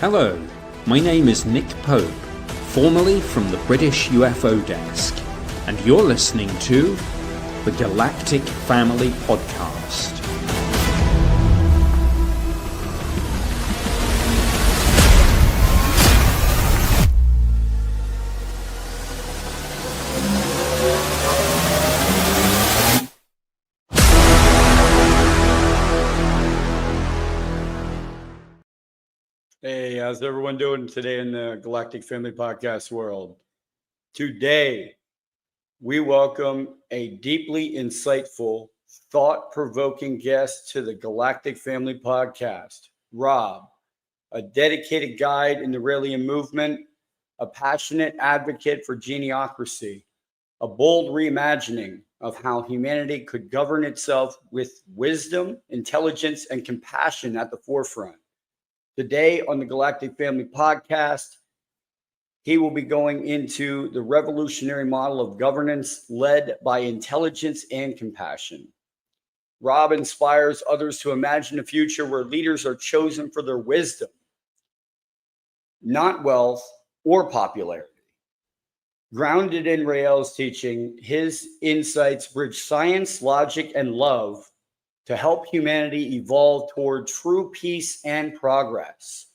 Hello, my name is Nick Pope, formerly from the British UFO Desk, and you're listening to the Galactic Family Podcast. Hey, how's everyone doing today in the Galactic Family Podcast world? Today, we welcome a deeply insightful, thought-provoking guest to the Galactic Family Podcast, Rob, a dedicated guide in the Raelian movement, a passionate advocate for Geniocracy, a bold reimagining of how humanity could govern itself with wisdom, intelligence, and compassion at the forefront. Today on the Galactic Family Podcast, he will be going into the revolutionary model of governance led by intelligence and compassion. Rob inspires others to imagine a future where leaders are chosen for their wisdom, not wealth or popularity. Grounded in Rael's teaching, his insights bridge science, logic, and love to help humanity evolve toward true peace and progress.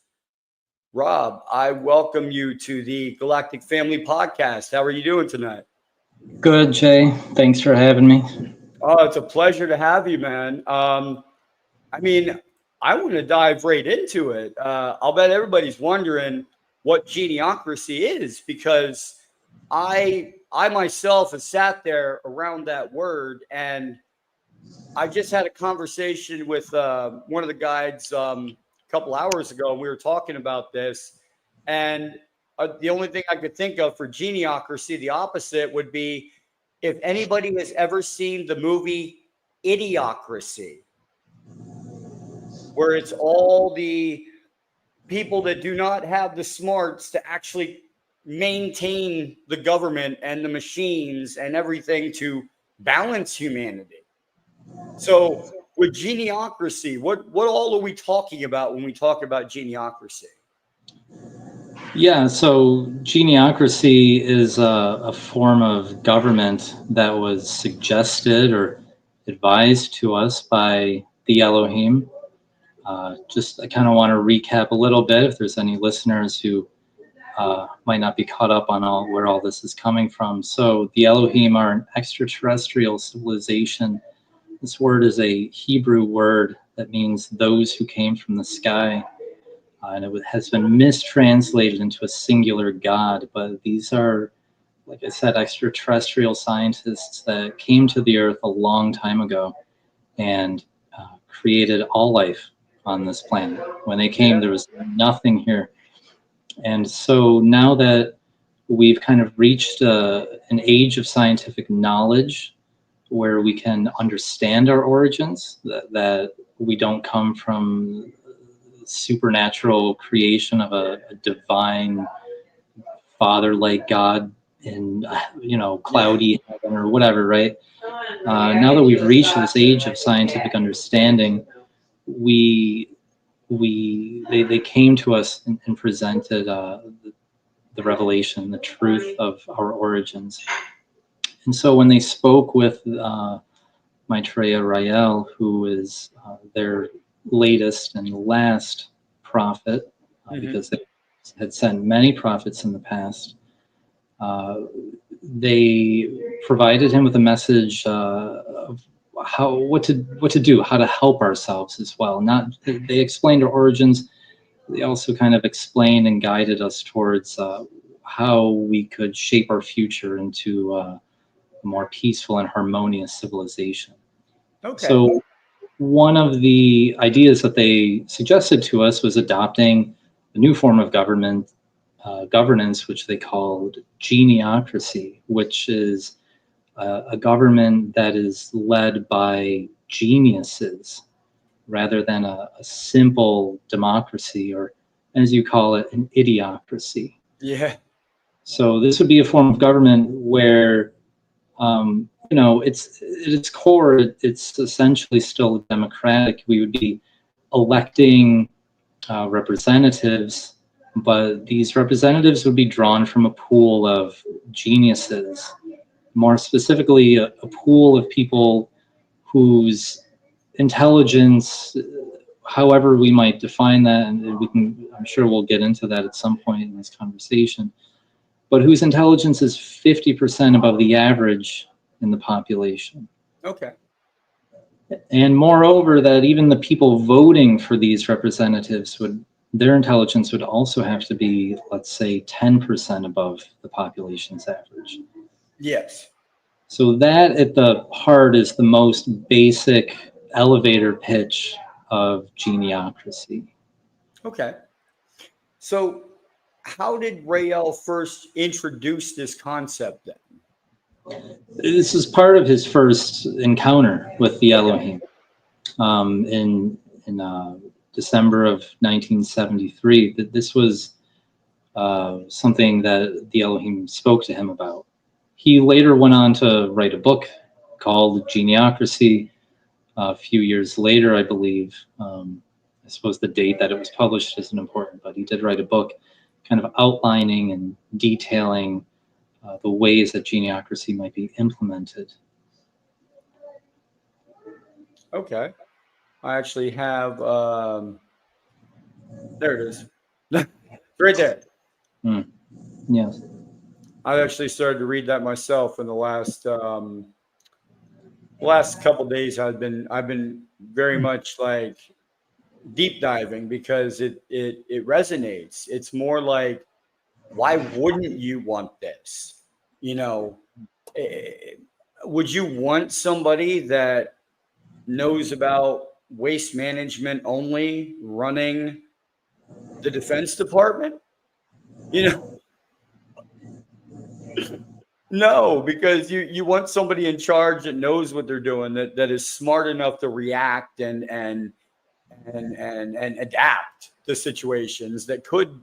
Rob, I welcome you to the Galactic Family Podcast. How are you doing tonight? Good, Jay. Thanks for having me. Oh, it's a pleasure to have you, man. I want to dive right into it. I'll bet everybody's wondering what Geniocracy is, because I myself have sat there around that word, and I just had a conversation with one of the guides a couple hours ago, and we were talking about this. And the only thing I could think of for Geniocracy, the opposite, would be if anybody has ever seen the movie Idiocracy, where it's all the people that do not have the smarts to actually maintain the government and the machines and everything to balance humanity. So with Geniocracy, what all are we talking about when we talk about Geniocracy? Yeah, so Geniocracy is a form of government that was suggested or advised to us by the Elohim. I kind of want to recap a little bit if there's any listeners who might not be caught up on where all this is coming from. So the Elohim are an extraterrestrial civilization. This word is a Hebrew word that means those who came from the sky. And it has been mistranslated into a singular god. But these are, like I said, extraterrestrial scientists that came to the earth a long time ago and created all life on this planet. When they came, there was nothing here. And so now that we've kind of reached an age of scientific knowledge, where we can understand our origins, that we don't come from supernatural creation of a divine father-like God in cloudy heaven or whatever, right? Now that we've reached this age of scientific understanding, they came to us and presented the revelation, the truth of our origins. And so when they spoke with Maitreya Rael, who is their latest and last prophet, because they had sent many prophets in the past, they provided him with a message of what to do, how to help ourselves as well. They explained our origins. They also kind of explained and guided us towards how we could shape our future into a more peaceful and harmonious civilization. Okay. So one of the ideas that they suggested to us was adopting a new form of governance, which they called Geniocracy, which is a government that is led by geniuses rather than a simple democracy, or as you call it, an idiocracy. Yeah. So this would be a form of government where it's at its core, it's essentially still democratic. We would be electing representatives but these representatives would be drawn from a pool of geniuses, more specifically a pool of people whose intelligence, however we might define that, and I'm sure we'll get into that at some point in this conversation, but whose intelligence is 50% above the average in the population. Okay. And moreover, that even the people voting for these representatives their intelligence would also have to be, let's say, 10% above the population's average. Yes. So that at the heart is the most basic elevator pitch of geniocracy. Okay. So how did Rael first introduce this concept then? This is part of his first encounter with the Elohim in December of 1973. That this was something that the Elohim spoke to him about. He later went on to write a book called Geniocracy. A few years later, I believe. I suppose the date that it was published isn't important, but he did write a book kind of outlining and detailing the ways that geniocracy might be implemented. Okay. I actually have, there it is. Right there. Yes. I actually started to read that myself in the last couple of days. I've been very much like deep diving because it resonates. It's more like, why wouldn't you want this? You know, would you want somebody that knows about waste management only running the Defense Department? You know, no, because you want somebody in charge that knows what they're doing, that is smart enough to react and adapt to situations that could,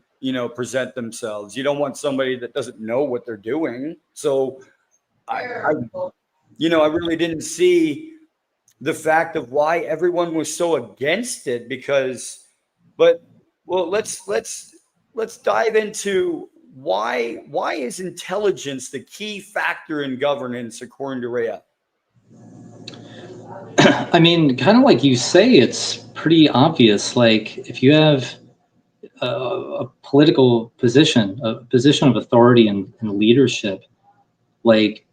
present themselves. You don't want somebody that doesn't know what they're doing. So I really didn't see the fact of why everyone was so against it let's dive into why is intelligence the key factor in governance according to Rhea? I mean, kind of like you say, it's pretty obvious. Like if you have a political position, a position of authority and leadership, like,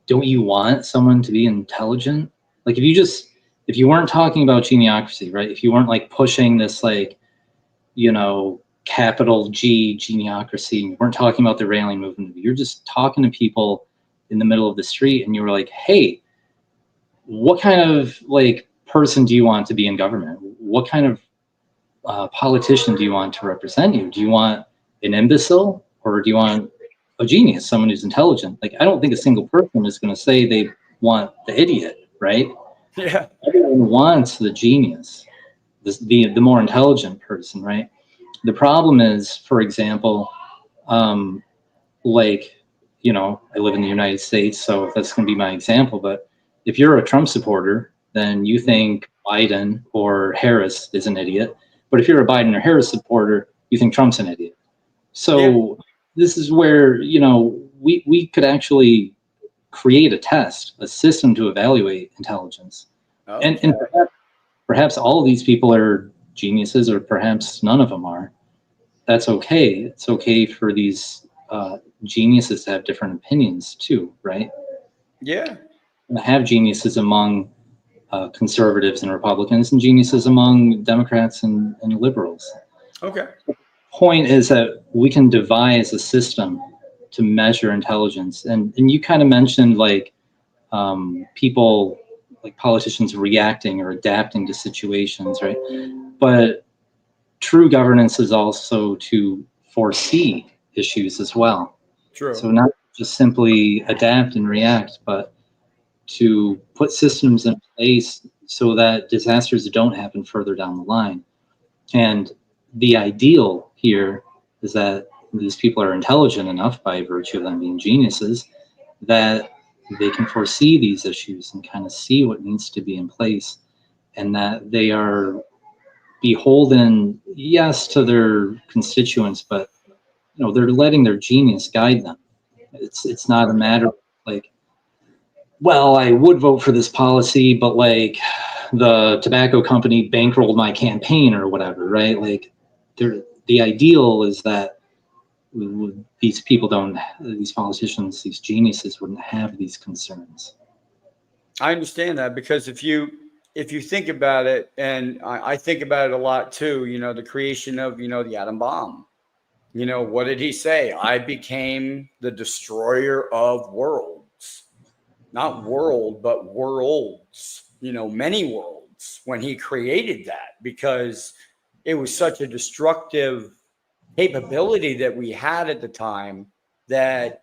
don't you want someone to be intelligent? Like if you weren't talking about geniocracy, right? If you weren't like pushing this, like, capital G geniocracy, and you weren't talking about the Raelian movement, you're just talking to people in the middle of the street and you were like, hey, what kind of like person do you want to be in government? What kind of politician do you want to represent you? Do you want an imbecile or do you want a genius, someone who's intelligent? Like, I don't think a single person is going to say they want the idiot, right? Yeah. Everyone wants the genius, the more intelligent person, right? The problem is, for example, I live in the United States, so that's going to be my example. But if you're a Trump supporter, then you think Biden or Harris is an idiot. But if you're a Biden or Harris supporter, you think Trump's an idiot. So This is where, we could actually create a test, a system to evaluate intelligence. Okay. And perhaps all of these people are geniuses, or perhaps none of them are. That's okay. It's okay for these geniuses to have different opinions too, right? Yeah. And have geniuses among conservatives and Republicans, and geniuses among Democrats and liberals. Okay. The point is that we can devise a system to measure intelligence. And you kind of mentioned like people, like politicians reacting or adapting to situations, right? But true governance is also to foresee issues as well. True. So not just simply adapt and react, but to put systems in place so that disasters don't happen further down the line. And the ideal here is that these people are intelligent enough, by virtue of them being geniuses, that they can foresee these issues and kind of see what needs to be in place, and that they are beholden, yes, to their constituents, but they're letting their genius guide them. It's not a matter of like, well, I would vote for this policy, but like the tobacco company bankrolled my campaign or whatever, right? Like, the ideal is that these politicians, these geniuses wouldn't have these concerns. I understand that, because if you think about it, and I think about it a lot too, the creation of, the atom bomb, what did he say? I became the destroyer of worlds, not world, but worlds, many worlds, when he created that, because it was such a destructive capability that we had at the time that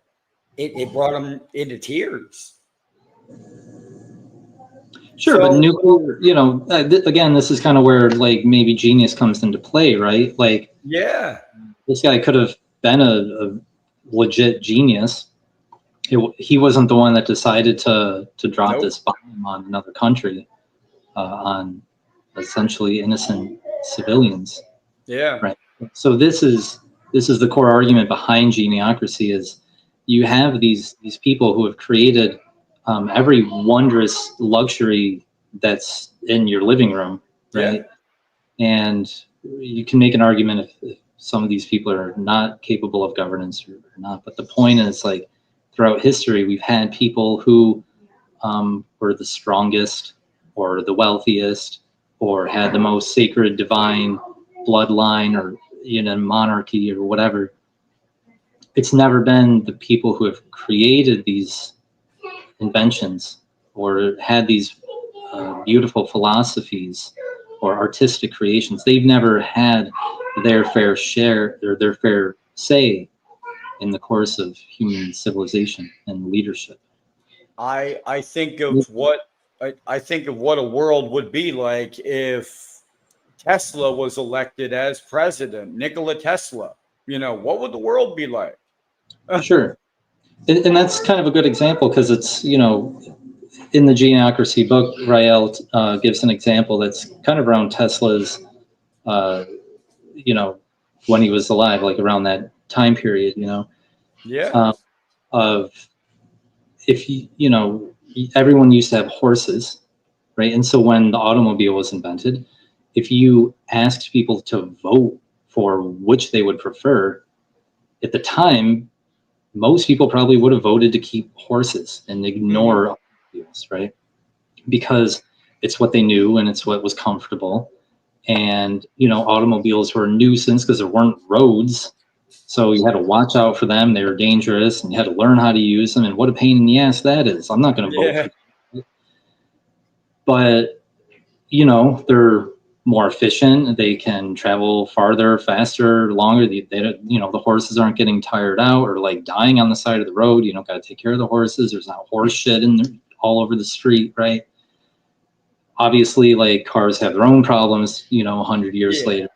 it brought him into tears. Sure, but nuclear, again, this is kind of where like maybe genius comes into play, right? Like, yeah, this guy could have been a legit genius. He wasn't the one that decided to drop this bomb on another country, on essentially innocent civilians. Yeah. Right. So this is the core argument behind Geniocracy, is you have these people who have created every wondrous luxury that's in your living room, right? Yeah. And you can make an argument if some of these people are not capable of governance or not. But the point is, like, throughout history, we've had people who were the strongest or the wealthiest or had the most sacred divine bloodline, or monarchy or whatever. It's never been the people who have created these inventions or had these beautiful philosophies or artistic creations. They've never had their fair share or their fair say in the course of human civilization and leadership. I think of what a world would be like if Tesla was elected as president, Nikola Tesla. What would the world be like? Sure. And that's kind of a good example, because it's, in the Geniocracy book, Rael gives an example that's kind of around Tesla's, when he was alive, like around that time period, Yeah. Of if everyone used to have horses, right? And so when the automobile was invented, if you asked people to vote for which they would prefer, at the time, most people probably would have voted to keep horses and ignore automobiles, right? Because it's what they knew and it's what was comfortable. And, automobiles were a nuisance because there weren't roads. So you had to watch out for them. They were dangerous, and you had to learn how to use them. And what a pain in the ass that is. I'm not going to vote for them. But, they're more efficient. They can travel farther, faster, longer. They the horses aren't getting tired out or like dying on the side of the road. You don't got to take care of the horses. There's not horse shit all over the street, right? Obviously, like, cars have their own problems, 100 years later.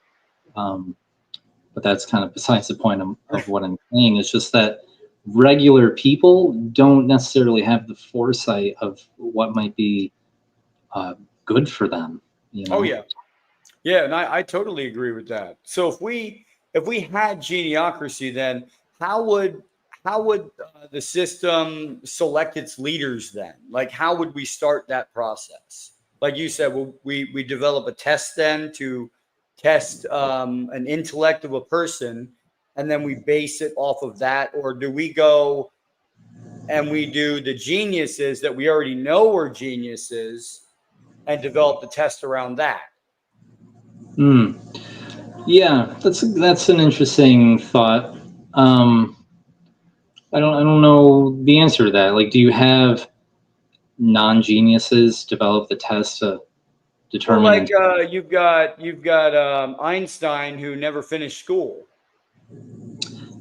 But that's kind of besides the point of what I'm saying. It's just that regular people don't necessarily have the foresight of what might be good for them. Oh yeah. Yeah, and I totally agree with that. So if we had Geniocracy, then how would the system select its leaders then? Like, how would we start that process? Like you said, we develop a test then to test an intellect of a person, and then we base it off of that? Or do we go and we do the geniuses that we already know are geniuses and develop the test around that? Yeah, that's an interesting thought. I don't know the answer to that. Like, do you have non-geniuses develop the test to determine? Well, like you've got Einstein, who never finished school.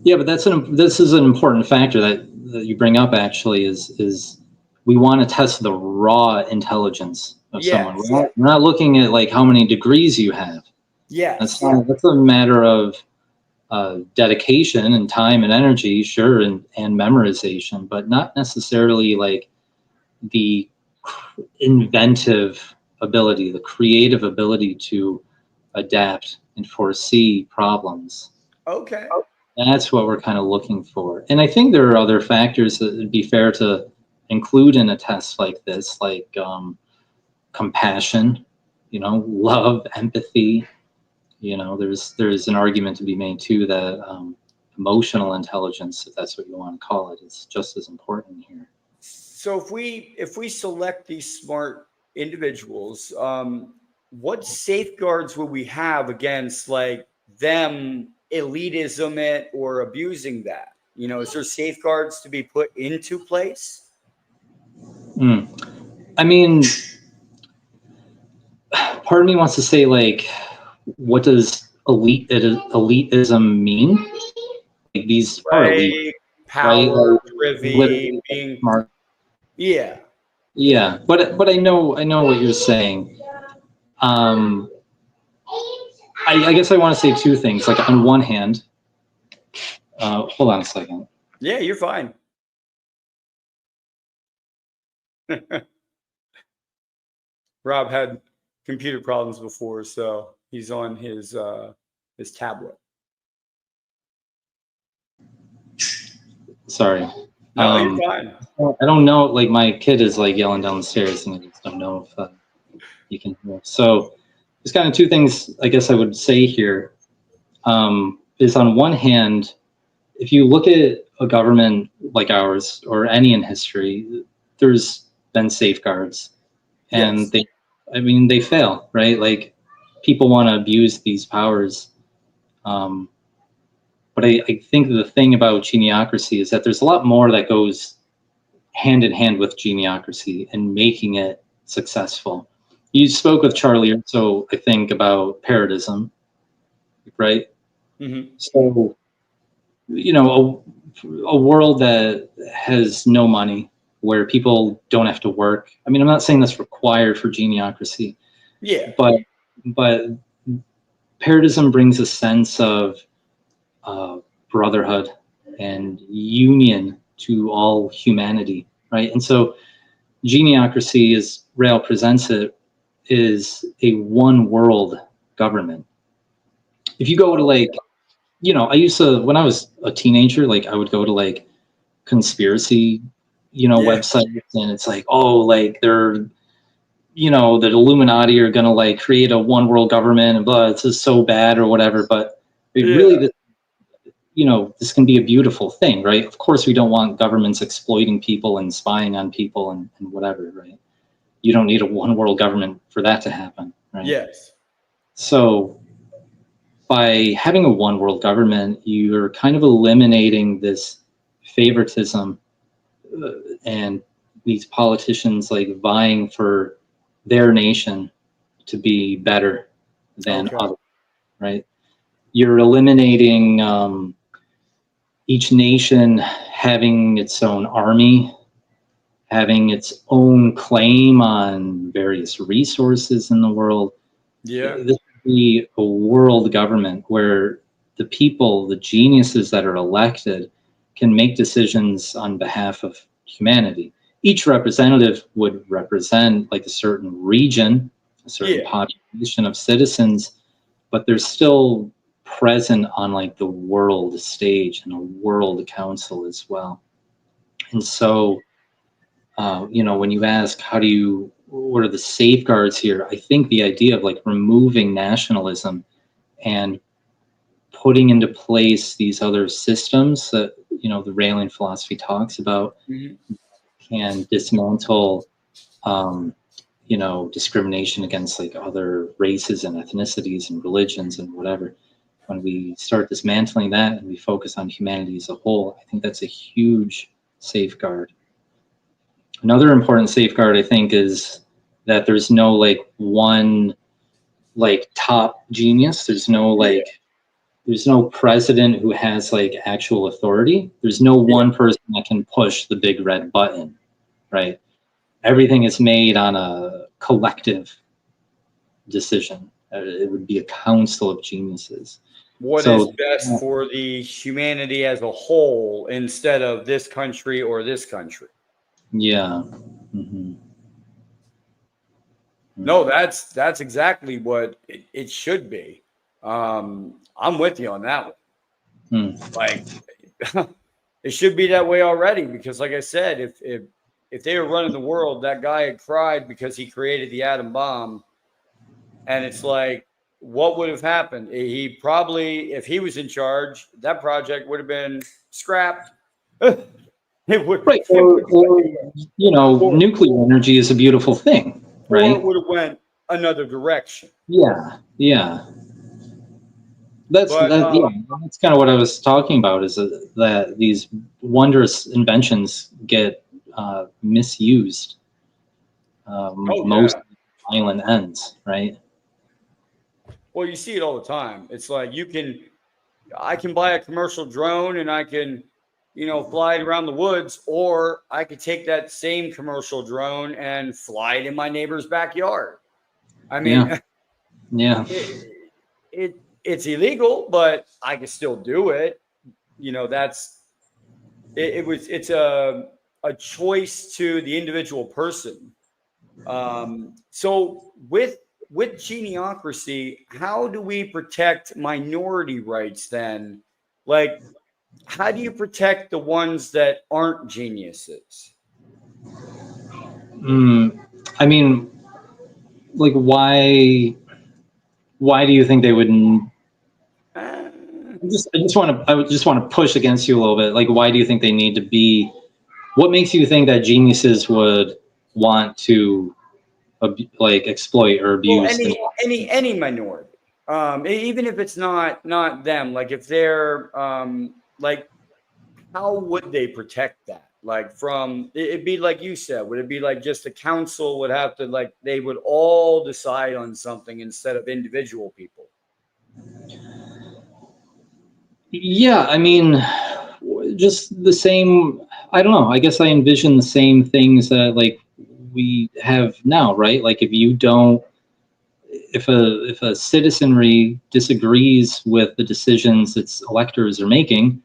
Yeah, but this is an important factor that you bring up. Actually, is we want to test the raw intelligence of someone. We're not looking at like how many degrees you have. That's a matter of dedication and time and energy, sure, and memorization, but not necessarily like the inventive ability, the creative ability to adapt and foresee problems. Okay. That's what we're kind of looking for. And I think there are other factors that would be fair to include in a test like this, like compassion, love, empathy. There's an argument to be made too that emotional intelligence, if that's what you want to call it, is just as important here. So if we select these smart individuals, what safeguards will we have against like them elitism it or abusing that? Is there safeguards to be put into place? I mean, part of me wants to say, like, what does elitism mean? Like, these are elite, Right, right? power, Like, privy, literally being smart. yeah. Yeah, but I know what you're saying. Um, I guess I want to say two things. Like, on one hand, hold on a second. Yeah, you're fine. Rob had computer problems before, so he's on his tablet. Sorry. No, you're fine. I don't know. Like, my kid is like yelling down the stairs, and I just don't know if you can hear. So there's kind of two things I guess I would say here. Is on one hand, if you look at a government like ours or any in history, there's been safeguards, and Yes. they fail, right? Like, people want to abuse these powers. But I think the thing about geniocracy is that there's a lot more that goes hand in hand with geniocracy and making it successful. You spoke with Charlie, so I think about paradism, right? Mm-hmm. So, a world that has no money, where people don't have to work. I mean, I'm not saying that's required for geniocracy, Yeah. but paradism brings a sense of brotherhood and union to all humanity, right? And so Geniocracy, as Rael presents it, is a one world government. If you go to I used to, when I was a teenager, like I would go to like conspiracy, Yeah. websites, and it's like, oh, like they're, the Illuminati are gonna like create a one world government and blah, it's just so bad or whatever. But really, this can be a beautiful thing, right? Of course, we don't want governments exploiting people and spying on people and whatever, right? You don't need a one world government for that to happen, right? Yes. So by having a one world government, you're kind of eliminating this favoritism and these politicians like vying for their nation to be better than others, right? You're eliminating each nation having its own army, having its own claim on various resources in the world. Yeah. This would be a world government where the people, the geniuses that are elected, can make decisions on behalf of humanity. Each representative would represent like a certain region, a certain population of citizens, but they're still present on like the world stage and a world council as well. And so, when you ask what are the safeguards here? I think the idea of like removing nationalism and putting into place these other systems that, the Raelian philosophy talks about can dismantle, discrimination against like other races and ethnicities and religions and whatever. When we start dismantling that and we focus on humanity as a whole, I think that's a huge safeguard. Another important safeguard, I think, is that there's no like one like top genius. There's no president who has like actual authority. There's no one person that can push the big red button, right? Everything is made on a collective decision. It would be a council of geniuses. What is best for the humanity as a whole instead of this country or this country? Yeah. Mm-hmm. No, that's exactly what it should be. I'm with you on that one. Like, it should be that way already because, like I said, if they were running the world, that guy had cried because he created the atom bomb, and it's like, what would have happened? He probably, if he was in charge, that project would have been scrapped. It would, Right. it would, or, Nuclear energy is a beautiful thing, or it right? would have went another direction. Yeah. Yeah. But Yeah, that's kind of what I was talking about is that these wondrous inventions get misused, oh most yeah, violent ends, right? well, you see it all the time. It's like I can buy a commercial drone and I can, fly it around the woods, or I could take that same commercial drone and fly it in my neighbor's backyard. I mean, Yeah. Yeah. it's illegal, but I can still do it. That's it's a choice to the individual person. So with Geniocracy, how do we protect minority rights then? Like, how do you protect the ones that aren't geniuses? I mean, like, why do you think they would? Uh, I would just want to push against you a little bit. Like, why do you think they need to be? What makes you think that geniuses would want to like exploit or well, abuse the? any minority, even if it's not them, like if they're like, how would they protect that? Like it'd be like you said, would it be like just the council would have to, like, they would all decide on something instead of individual people? Yeah, I mean, just the same. I don't know. I guess I envision the same things that like we have now, right? Like if a citizenry disagrees with the decisions its electors are making,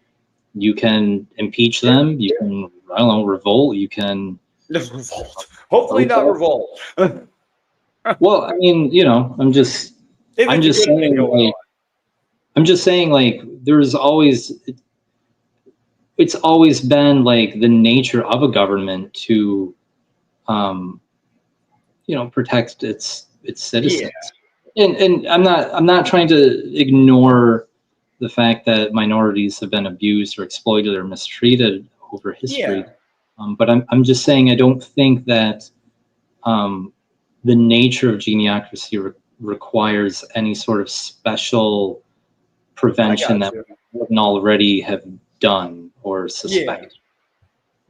you can impeach Yeah. them. You can, I don't know, revolt. You can Revolt. Hopefully not protest. revolt. Well, I mean, If I'm it's a just good thing saying, going on. like, it's always been like the nature of a government to, um, protect its Yeah. citizens. And I'm not trying to ignore the fact that minorities have been abused or exploited or mistreated over history. Yeah. But I'm just saying I don't think that um, the nature of geniocracy requires any sort of special I prevention got that you. we wouldn't already have done or Yeah. suspect.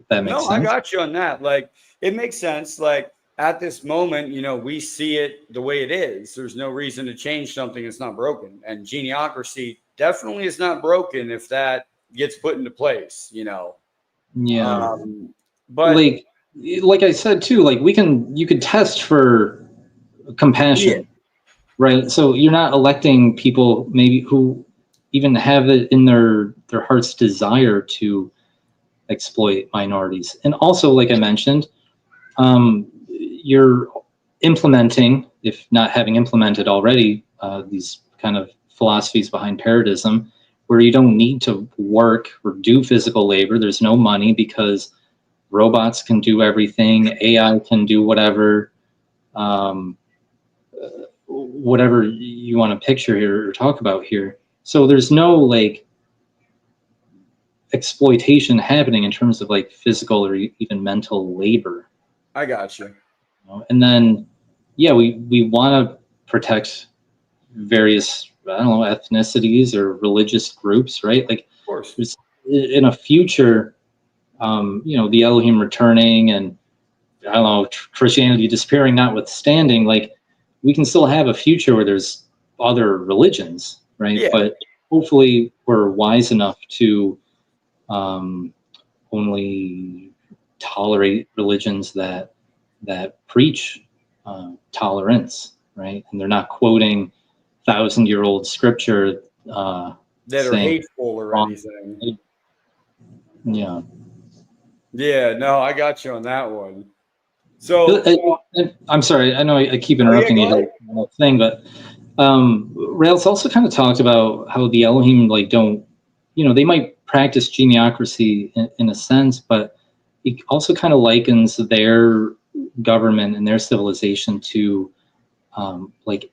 If that makes No, I sense. got you on that. Like, it makes sense. Like, at this moment, we see it the way it is. There's no reason to change something that's not broken. And Geniocracy definitely is not broken if that gets put into place. Yeah. But Like I said too, like you could test for yeah, compassion, right? So you're not electing people maybe who even have it in their heart's desire to exploit minorities. And also, like I mentioned, you're implementing, if not having implemented already, these kind of philosophies behind paradism, where you don't need to work or do physical labor. There's no money because robots can do everything, AI can do whatever. Um, Whatever you want to picture here or talk about here. So there's no like exploitation happening in terms of like physical or even mental labor. I got you. And then, yeah, we want to protect various, I don't know, ethnicities or religious groups, right? Like, Of course. there's in a future, the Elohim returning and I don't know, Christianity disappearing notwithstanding, like we can still have a future where there's other religions, right? Yeah. But hopefully we're wise enough to only tolerate religions that preach tolerance, right? And they're not quoting 1,000-year-old scripture That are saying hateful or wrong. anything. Yeah. Yeah. No, I got you on that one. So, I'm sorry. I know I keep oh yeah, interrupting go you ahead. the whole thing, but Rails also kind of talked about how the Elohim don't, they might practice geniocracy in a sense, but he also kind of likens their government and their civilization to like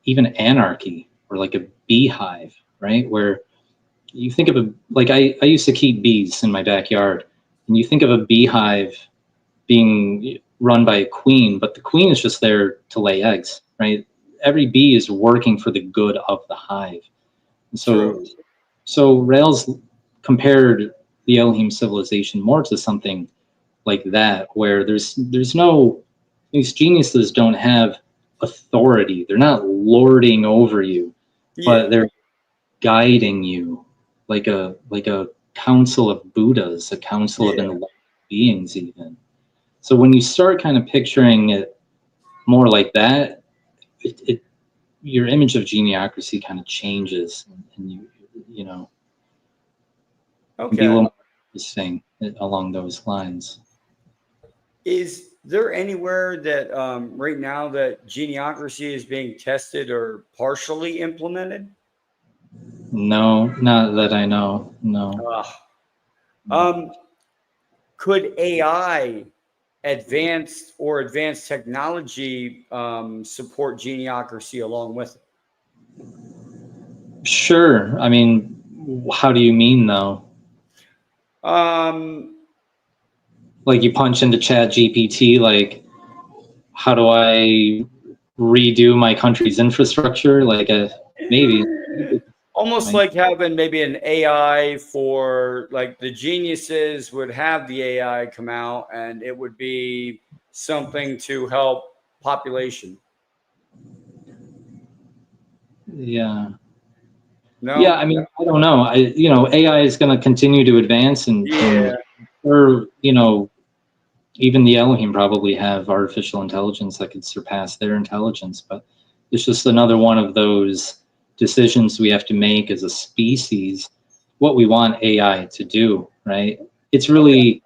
even anarchy or like a beehive, right? Where you think of I used to keep bees in my backyard, and you think of a beehive being run by a queen, but the queen is just there to lay eggs, right? Every bee is working for the good of the hive. And True. so Rails compared the Elohim civilization more to something like that, where there's no, these geniuses don't have authority. They're not lording over you, but Yeah. they're guiding you like a council of Buddhas, a council of Yeah. enlightened beings even. So when you start kind of picturing it more like that, your image of geniocracy kind of changes, and can be a little Okay. more interesting along those lines. Is there anywhere that right now that geniocracy is being tested or partially implemented? No, not that I know. No. Ugh. Um, could AI advanced technology support geniocracy along with it? Sure. I mean, how do you mean though? Um, Like you punch into Chat GPT, like, how do I redo my country's infrastructure? Maybe. almost Right? like having maybe an AI for like the geniuses would have the AI come out and it would be something to help population. Yeah. Yeah, No? I mean, I don't know. AI is going to continue to advance, and Yeah. or even the Elohim probably have artificial intelligence that could surpass their intelligence. But it's just another one of those decisions we have to make as a species, what we want AI to do, right? It's Okay. really,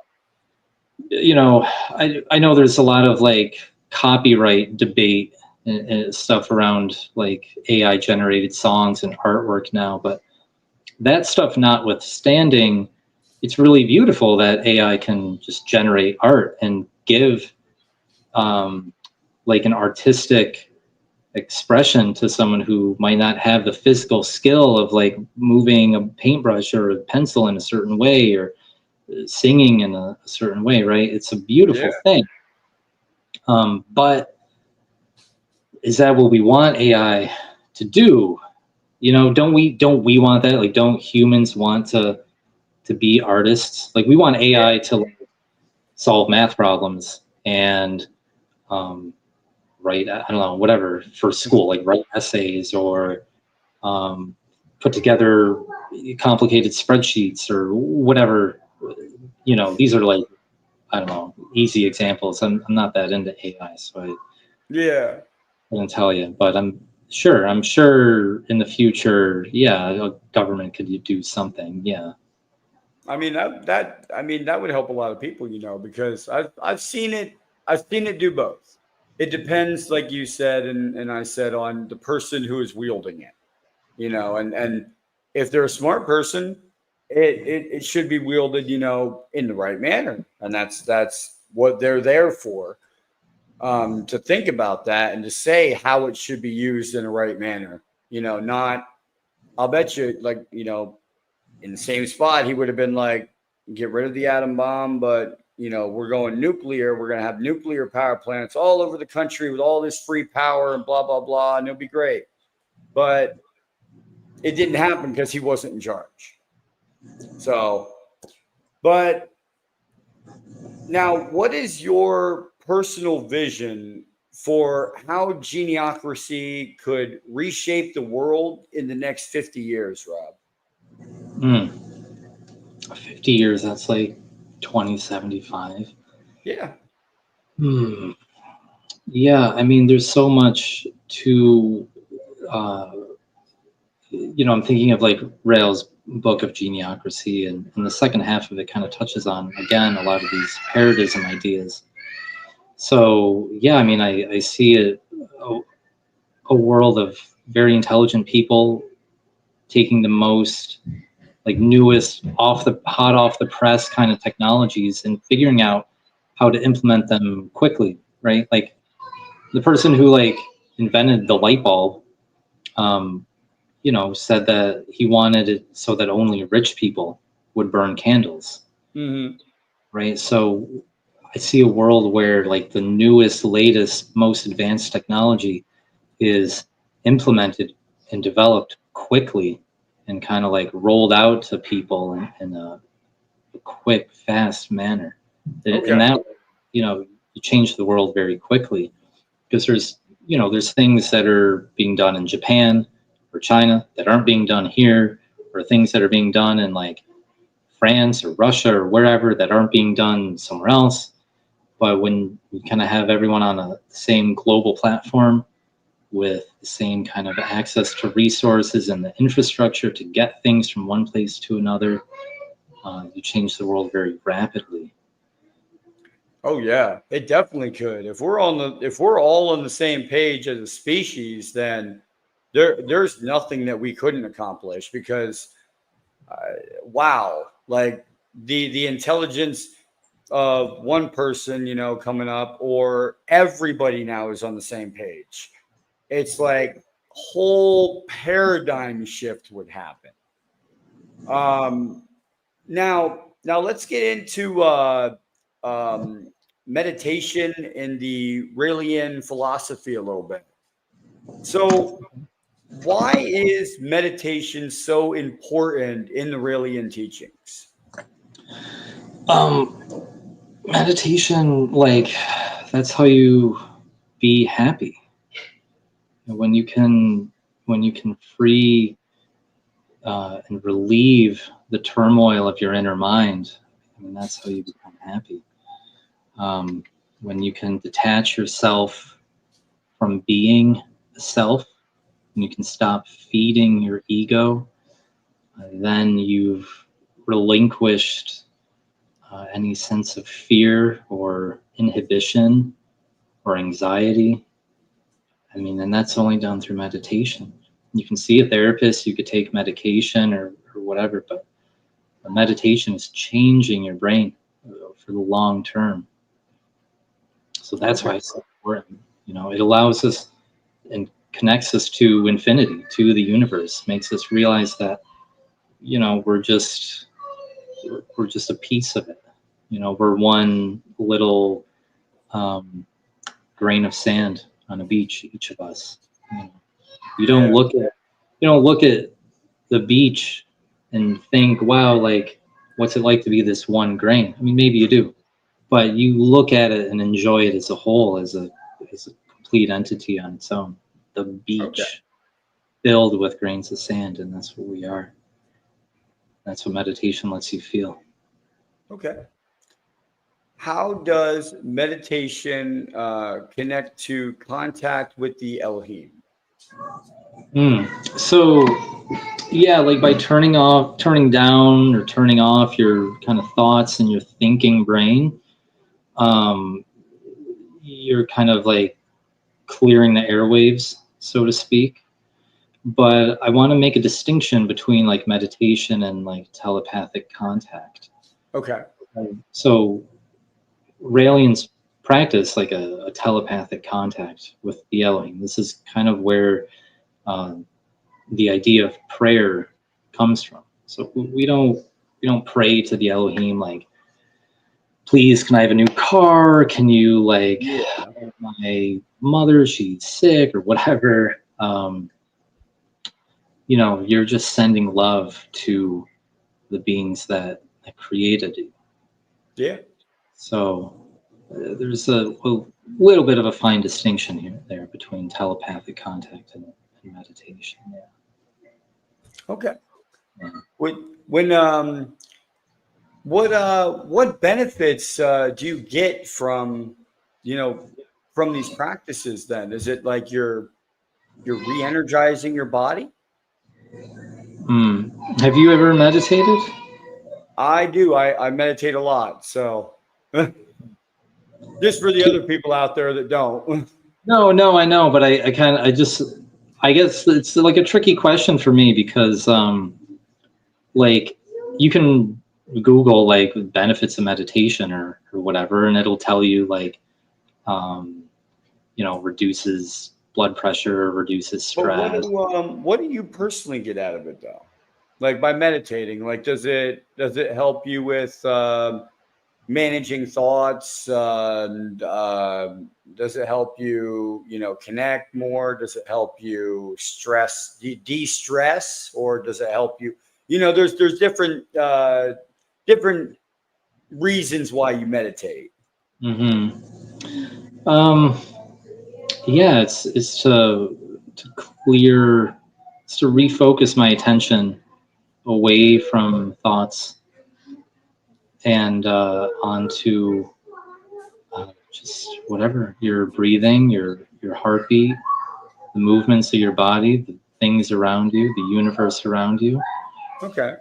I know there's a lot of like copyright debate and stuff around like AI generated songs and artwork now, but that stuff notwithstanding, it's really beautiful that AI can just generate art and give like an artistic expression to someone who might not have the physical skill of like moving a paintbrush or a pencil in a certain way or singing in a certain way, right? It's a Yeah. beautiful thing. But is that what we want AI to do? Don't we want that? Like, don't humans want to be artists? Like, we want Yeah. AI to like, solve math problems and write, I don't know, whatever for school, like write essays or put together complicated spreadsheets or whatever. These are like, I don't know, easy examples. I'm not that into AI, so I Yeah. couldn't tell you, but I'm sure in the future, yeah, a government could do something. Yeah. I mean that would help a lot of people, because I've seen it do both. It depends, like you said, and I said, on the person who is wielding it, and if they're a smart person, it should be wielded, in the right manner, and that's what they're there for, to think about that and to say how it should be used in the right manner. Not, I'll bet you, like, in the same spot, he would have been like, get rid of the atom bomb, but we're going nuclear. We're going to have nuclear power plants all over the country with all this free power and blah, blah, blah, and it'll be great. But it didn't happen because he wasn't in charge. So, but now, what is your personal vision for how geniocracy could reshape the world in the next 50 years, Rob? 50 years, that's like 2075. Yeah. Hmm. Yeah, I mean, there's so much to, uh, I'm thinking of like Rail's book of Geniocracy, and the second half of it kind of touches on, again, a lot of these paradigm ideas. So yeah, I mean, I see a world of very intelligent people taking the most like newest off the press kind of technologies and figuring out how to implement them quickly, right? Like the person who like invented the light bulb, said that he wanted it so that only rich people would burn candles, Mm-hmm. right? So I see a world where like the newest, latest, most advanced technology is implemented and developed quickly and kind of like rolled out to people in a quick, fast manner. And Okay. that, you change the world very quickly because there's things that are being done in Japan or China that aren't being done here, or things that are being done in like France or Russia or wherever that aren't being done somewhere else. But when you kind of have everyone on the same global platform with the same kind of access to resources and the infrastructure to get things from one place to another, you change the world very rapidly. Oh yeah, it definitely could. If we're all on the same page as a species, then there's nothing that we couldn't accomplish because wow, like the intelligence of one person, coming up, or everybody now is on the same page. It's like whole paradigm shift would happen. Um, now let's get into meditation and the Raelian philosophy a little bit. So, why is meditation so important in the Raelian teachings? Um, Meditation, like, that's how you be happy. When you can, free and relieve the turmoil of your inner mind, I mean, that's how you become happy. Um, when you can detach yourself from being a self, and you can stop feeding your ego, then you've relinquished any sense of fear or inhibition or anxiety. I mean, and that's only done through meditation. You can see a therapist, you could take medication or whatever, but meditation is changing your brain for the long term. So that's Okay. why it's so important. It allows us and connects us to infinity, to the universe, makes us realize that, we're just a piece of it. We're one little um, grain of sand on a beach, each of us. You, know, you don't Yeah. look at the beach and think, wow, like what's it like to be this one grain? I mean, maybe you do, but you look at it and enjoy it as a whole, as a complete entity on its own. The Okay. beach filled with grains of sand, and that's what we are. That's what meditation lets you feel. Okay. How does meditation connect to contact with the Elohim? So yeah, like by turning down or turning off your kind of thoughts and your thinking brain, um, you're kind of like clearing the airwaves, so to speak. But I want to make a distinction between like meditation and like telepathic contact. Okay. So Raelians practice like a telepathic contact with the Elohim. This is kind of where um, the idea of prayer comes from. So we don't pray to the Elohim like, please, can I have a new car? Can you like Yeah. my mother? She's sick or whatever. You're just sending love to the beings that created you. Yeah. So there's a little bit of a fine distinction here there between telepathic contact and meditation. Okay. Yeah. When what benefits do you get from you know from these practices? Then is it like you're re-energizing your body? Have you ever meditated? I do. I meditate a lot. So Just for the other people out there that don't. No, I know, but I guess it's like a tricky question for me because, like, you can Google like benefits of meditation or whatever, and it'll tell you like, reduces blood pressure, reduces stress. But what do you personally get out of it though? Like by meditating, like does it help you with managing thoughts? Does it help you, connect more? Does it help you de-stress, or does it help you? There's different different reasons why you meditate. Mm-hmm. Yeah, it's to clear, it's to refocus my attention away from thoughts and onto just whatever, your breathing, your heartbeat, the movements of your body, the things around you, the universe around you. Okay.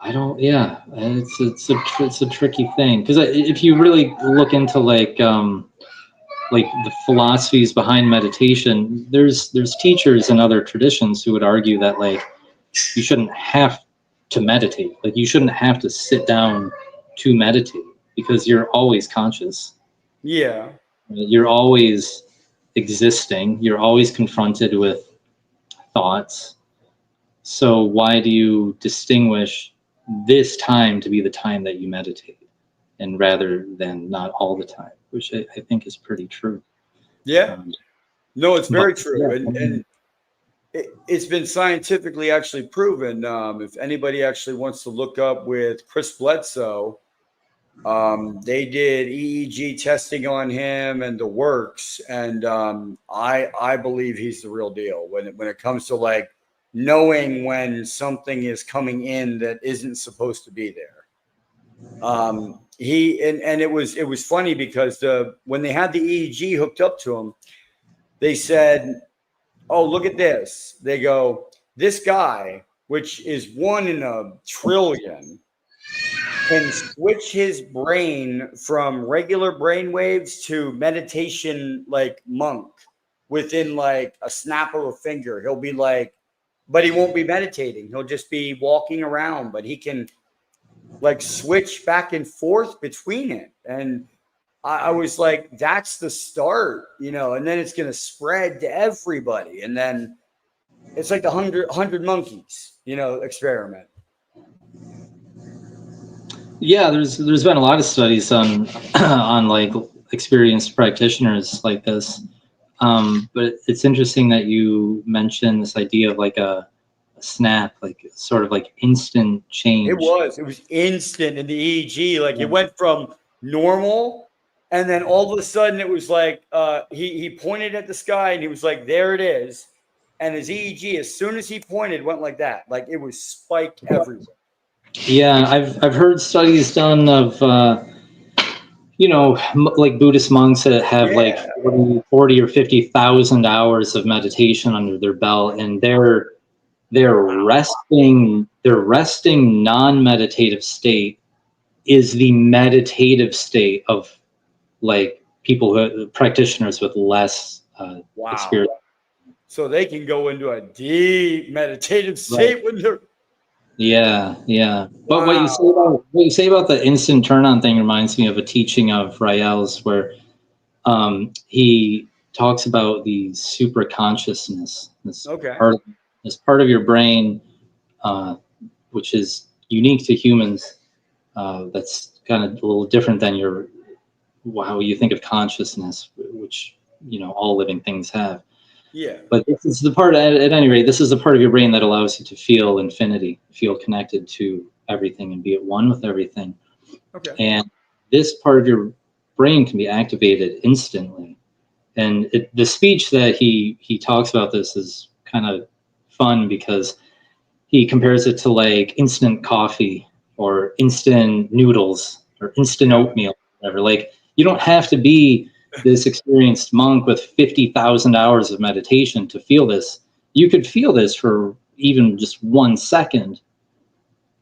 It's a tricky thing because if you really look into like the philosophies behind meditation, there's teachers and other traditions who would argue that like you shouldn't have to meditate, like you shouldn't have to sit down to meditate because you're always conscious. Yeah. You're always existing. You're always confronted with thoughts. So why do you distinguish this time to be the time that you meditate, and rather than not all the time, which I think is pretty true. Yeah. No, it's very true. Yeah. And it's been scientifically actually proven. If anybody actually wants to look up with Chris Bledsoe, they did EEG testing on him and the works. And I believe he's the real deal when it comes to like knowing when something is coming in that isn't supposed to be there. It was funny because when they had the EEG hooked up to him, they said, "Oh, look at this." They go, "This guy, which is 1 in a trillion, can switch his brain from regular brain waves to meditation like monk within like a snap of a finger. He'll be like, but he won't be meditating. He'll just be walking around, but he can like switch back and forth between it." And I was like, that's the start, and then it's going to spread to everybody. And then it's like the 100 monkeys, experiment. Yeah, there's been a lot of studies on on like experienced practitioners like this. But it's interesting that you mentioned this idea of like a snap, like sort of like instant change. It was instant in the EEG. Like it went from normal, and then all of a sudden it was like he pointed at the sky and he was like, "There it is." And his EEG, as soon as he pointed, went like that. Like it was spiked everywhere. Yeah, I've heard studies done of like Buddhist monks that have like 40 or 50,000 hours of meditation under their belt, and their resting non-meditative state is the meditative state of like practitioners with less experience. So they can go into a deep meditative state when they're. Yeah. But what you say about the instant turn-on thing reminds me of a teaching of Rael's where he talks about the super consciousness. This part of your brain, which is unique to humans. That's kind of a little different than how you think of consciousness, which all living things have. Yeah. But this is the part, at any rate, this is the part of your brain that allows you to feel infinity, feel connected to everything and be at one with everything. Okay. And this part of your brain can be activated instantly. And the speech that he talks about this is kind of fun because he compares it to like instant coffee or instant noodles or instant oatmeal, whatever. Like you don't have to be this experienced monk with 50,000 hours of meditation to feel this. You could feel this for even just 1 second.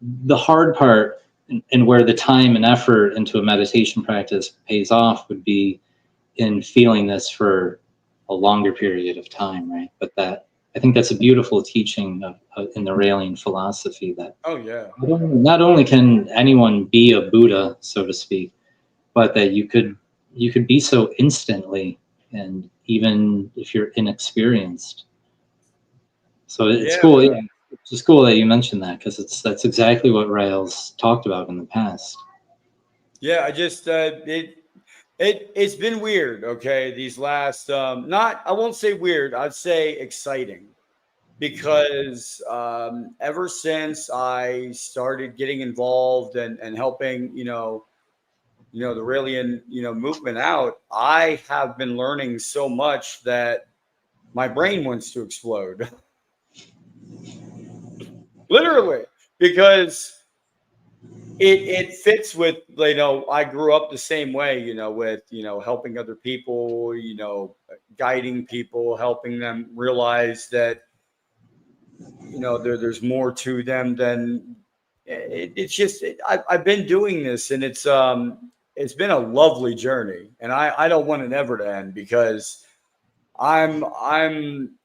The hard part and where the time and effort into a meditation practice pays off would be in feeling this for a longer period of time, right? But I think that's a beautiful teaching in the Raelian philosophy that Oh yeah. not only can anyone be a Buddha, so to speak, but that you could be so instantly, and even if you're inexperienced. So it's Yeah. cool. Yeah, it's just cool that you mentioned that, because that's exactly what Rael's talked about in the past. Yeah, I just it's been weird, okay? These last not I won't say weird, I'd say exciting. Because ever since I started getting involved and helping, the Raelian, movement out, I have been learning so much that my brain wants to explode. Literally, because it fits with, I grew up the same way, with, helping other people, guiding people, helping them realize that, there's more to them than it's just I've been doing this, and it's been a lovely journey, and I don't want it ever to end, because I'm I'm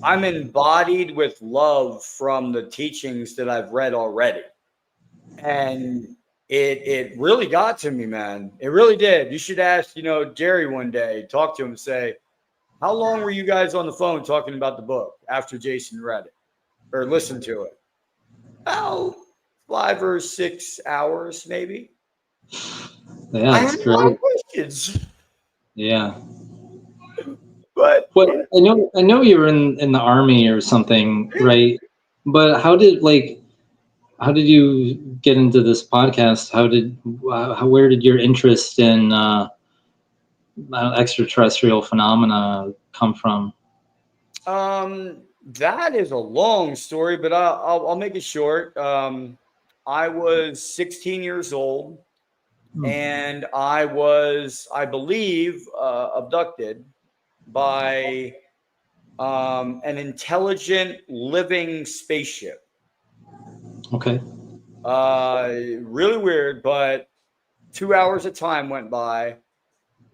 I'm embodied with love from the teachings that I've read already. And it really got to me, man. It really did. You should ask, Jerry one day, talk to him and say, how long were you guys on the phone talking about the book after Jason read it or listened to it? About 5 or 6 hours, maybe. Yeah, I it's had a lot of great. questions, Yeah. but Well, I know you were in the army or something, right? But how did you get into this podcast? Where did your interest in extraterrestrial phenomena come from? that is a long story, but I'll make it short. I was 16 years old, Hmm. and I was, I believe, abducted by an intelligent living spaceship. Okay. Really weird, but 2 hours of time went by.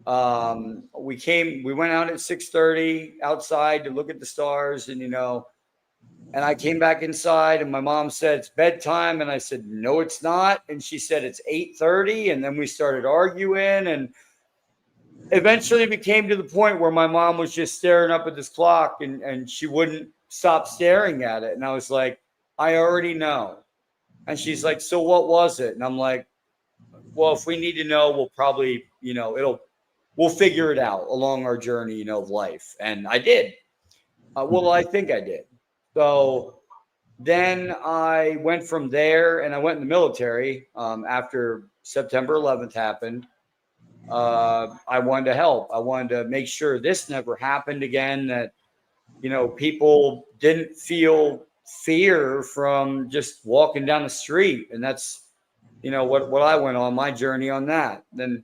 We went out at 6:30 outside to look at the stars, and I came back inside, and my mom said it's bedtime, and I said no, it's not, and she said it's 8:30, and then we started arguing, and eventually it came to the point where my mom was just staring up at this clock, and she wouldn't stop staring at it, and I was like, I already know. And she's like, so what was it? And I'm like, well, if we need to know, we'll probably, we'll figure it out along our journey, of life. And I did. Well, I think I did. So then I went from there, and I went in the military after September 11th happened. I wanted to help. I wanted to make sure this never happened again, that, people didn't feel fear from just walking down the street. And that's, what I went on my journey on that. Then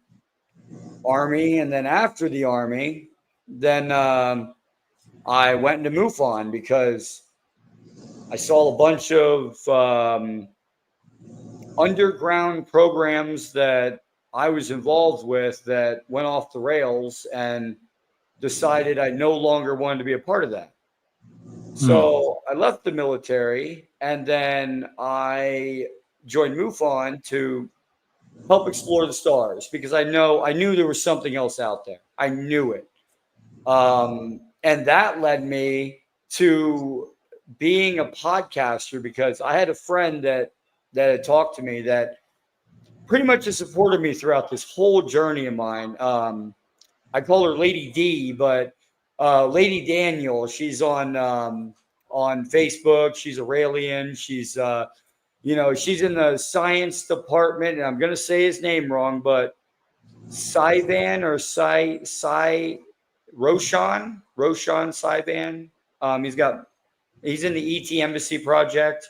Army. And then after the Army, then I went into MUFON because I saw a bunch of underground programs that I was involved with that went off the rails, and decided I no longer wanted to be a part of that. So I left the military, and then I joined MUFON to help explore the stars, because I knew there was something else out there. I knew it. And that led me to being a podcaster, because I had a friend that had talked to me that pretty much has supported me throughout this whole journey of mine. I call her Lady D, but Lady Daniel, she's on Facebook. She's a Raelian. She's in the science department, and I'm gonna say his name wrong, but Sivan or Roshan Sivan. He's in the ET Embassy project.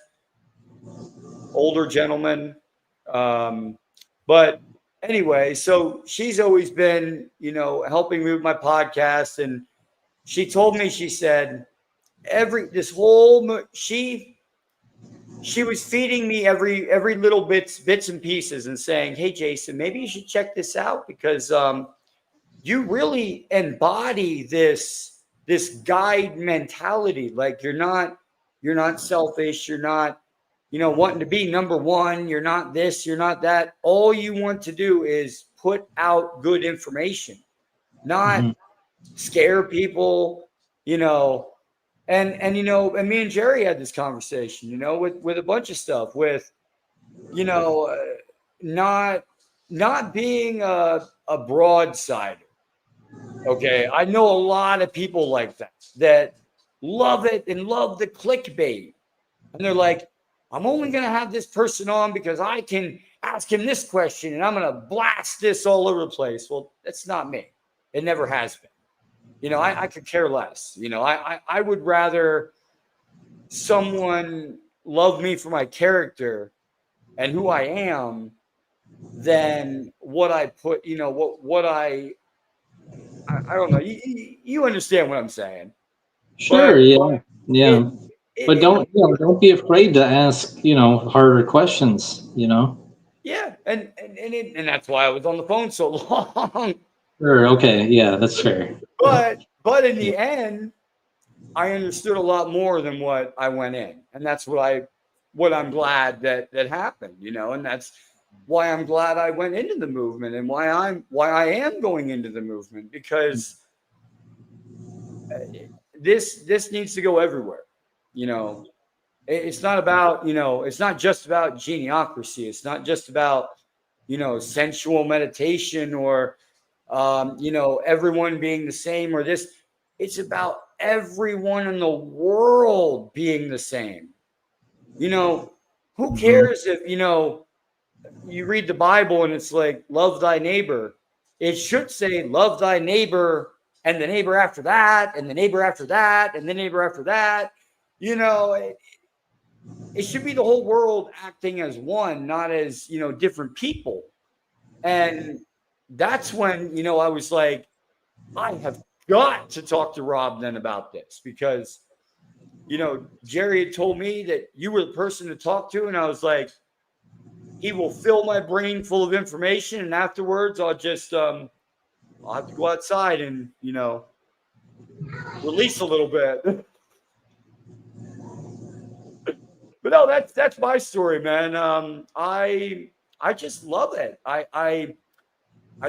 Older gentleman. But anyway, so she's always been, helping me with my podcast. And she told me, she said, she she was feeding me every little bits and pieces and saying, "Hey, Jason, maybe you should check this out because you really embody this guide mentality. Like you're not selfish. You're not, wanting to be number one. You're not this. You're not that. All you want to do is put out good information, not Mhm. scare people, and me and Jerry had this conversation, with a bunch of stuff, with you know, uh, not not being a broadsider. Okay, I know a lot of people like that love it and love the clickbait, and they're like, I'm only gonna have this person on because I can ask him this question, and I'm gonna blast this all over the place. Well, that's not me. It never has been. I could care less. I would rather someone love me for my character and who I am than what I put, what I don't know. You understand what I'm saying, Sure, but yeah, it, yeah. it, But it don't be afraid to ask, harder questions, yeah. And that's why I was on the phone so long. Sure, okay, yeah, that's fair. But in Yeah. the end, I understood a lot more than what I went in. And that's what I'm glad that happened, and that's why I'm glad I went into the movement and why I am going into the movement, because this needs to go everywhere. You know, it's not about, it's not just about geniocracy. It's not just about, sensual meditation or everyone being the same or this. It's about everyone in the world being the same. Who Mhm. cares if, you read the Bible and it's like, love thy neighbor. It should say, love thy neighbor and the neighbor after that, and the neighbor after that, and the neighbor after that. It should be the whole world acting as one, not as, different people. And that's when, I was like, I have got to talk to Rob then about this because, Jerry had told me that you were the person to talk to. And I was like, he will fill my brain full of information. And afterwards, I'll have to go outside and, release a little bit. But no, that's my story, man. I just love it. I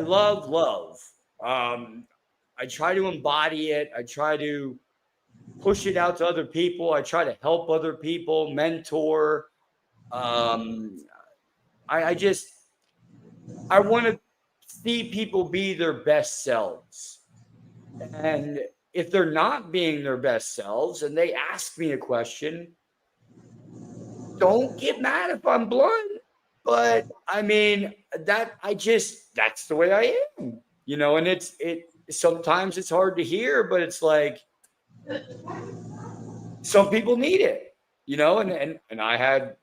love love. Um, I try to embody it. I try to push it out to other people. I try to help other people, mentor. Um, I just I want to see people be their best selves. And if they're not being their best selves and they ask me a question, don't get mad if I'm blunt. But I mean that's the way I am, and it sometimes it's hard to hear, but it's like some people need it, and I had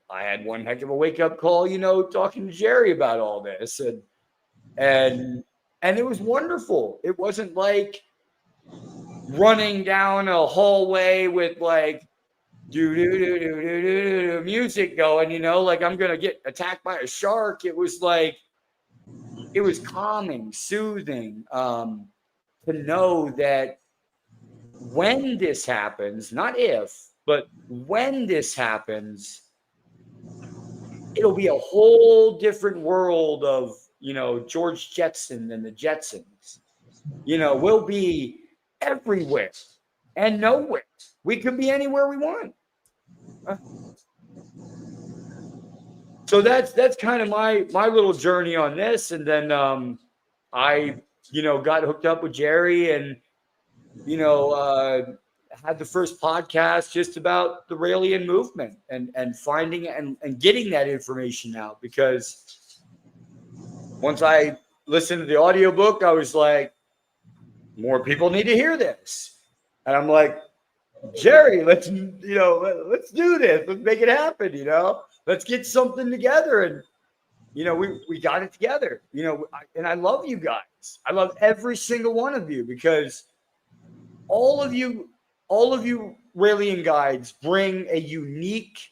one heck of a wake up call, talking to Jerry about all this, and and it was wonderful. It wasn't like running down a hallway with like do do do do do do music going, like I'm gonna get attacked by a shark. It was like it was calming, soothing, to know that when this happens, not if, but when this happens, it'll be a whole different world of, George Jetson and the Jetsons. We'll be everywhere and nowhere. We could be anywhere we want. So that's kind of my little journey on this. And then I, got hooked up with Jerry and, you know, uh, had the first podcast just about the Raelian movement and finding and getting that information out, because once I listened to the audiobook, I was like, more people need to hear this. And I'm like, Jerry, let's do this. Let's make it happen, Let's get something together. And we got it together, and I love you guys. I love every single one of you, because all of you Raelian guides bring a unique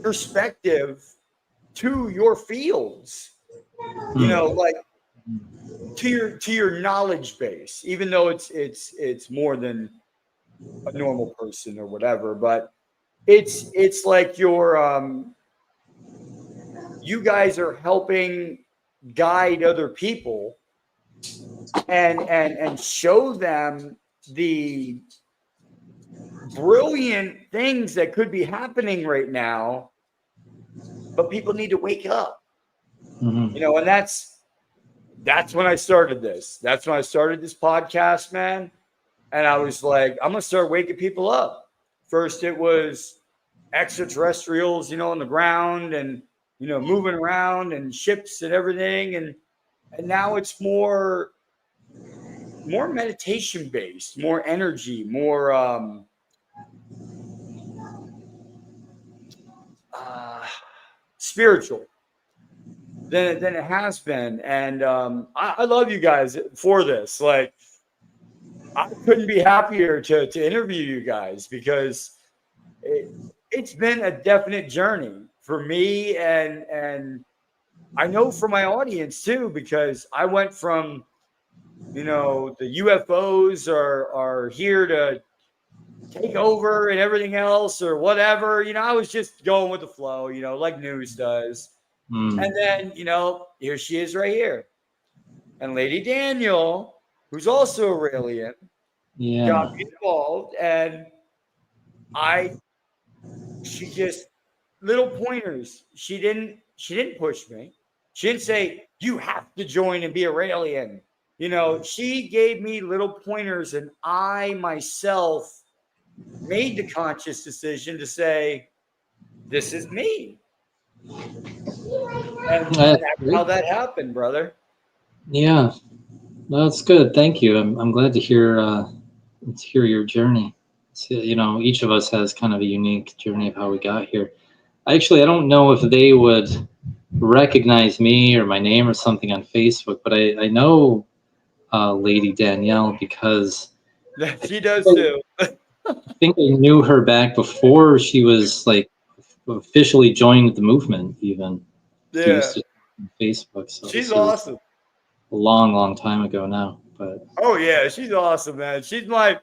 perspective to your fields, like to your knowledge base, even though it's more than a normal person or whatever, but it's like you guys are helping guide other people and show them the brilliant things that could be happening right now, but people need to wake up. Mm-hmm. And that's when I started this. That's when I started this podcast, man. And I was like, I'm gonna start waking people up. First, it was extraterrestrials, on the ground and moving around and ships and everything, and now it's more meditation based, more energy, more spiritual than it has been. And I love you guys for this. Like, I couldn't be happier to interview you guys, because it's been a definite journey for me, and I know for my audience too, because I went from the UFOs are here to take over and everything else or whatever. I was just going with the flow, like news does. And then, here she is right here. And Lady Daniel, who's also a Raelian, got me involved, and she just little pointers. She didn't push me. She didn't say, you have to join and be a Raelian. She gave me little pointers, and I myself made the conscious decision to say, this is me. And that's how that happened, brother. Yeah, that's good. Thank you. I'm glad to hear your journey. So, each of us has kind of a unique journey of how we got here. I don't know if they would recognize me or my name or something on Facebook, but I know Lady Danielle, because she does too. I think I knew her back before she was like officially joined the movement, even. She used to on Facebook. So she's awesome. A long time ago now, but oh yeah, she's awesome, man. She's my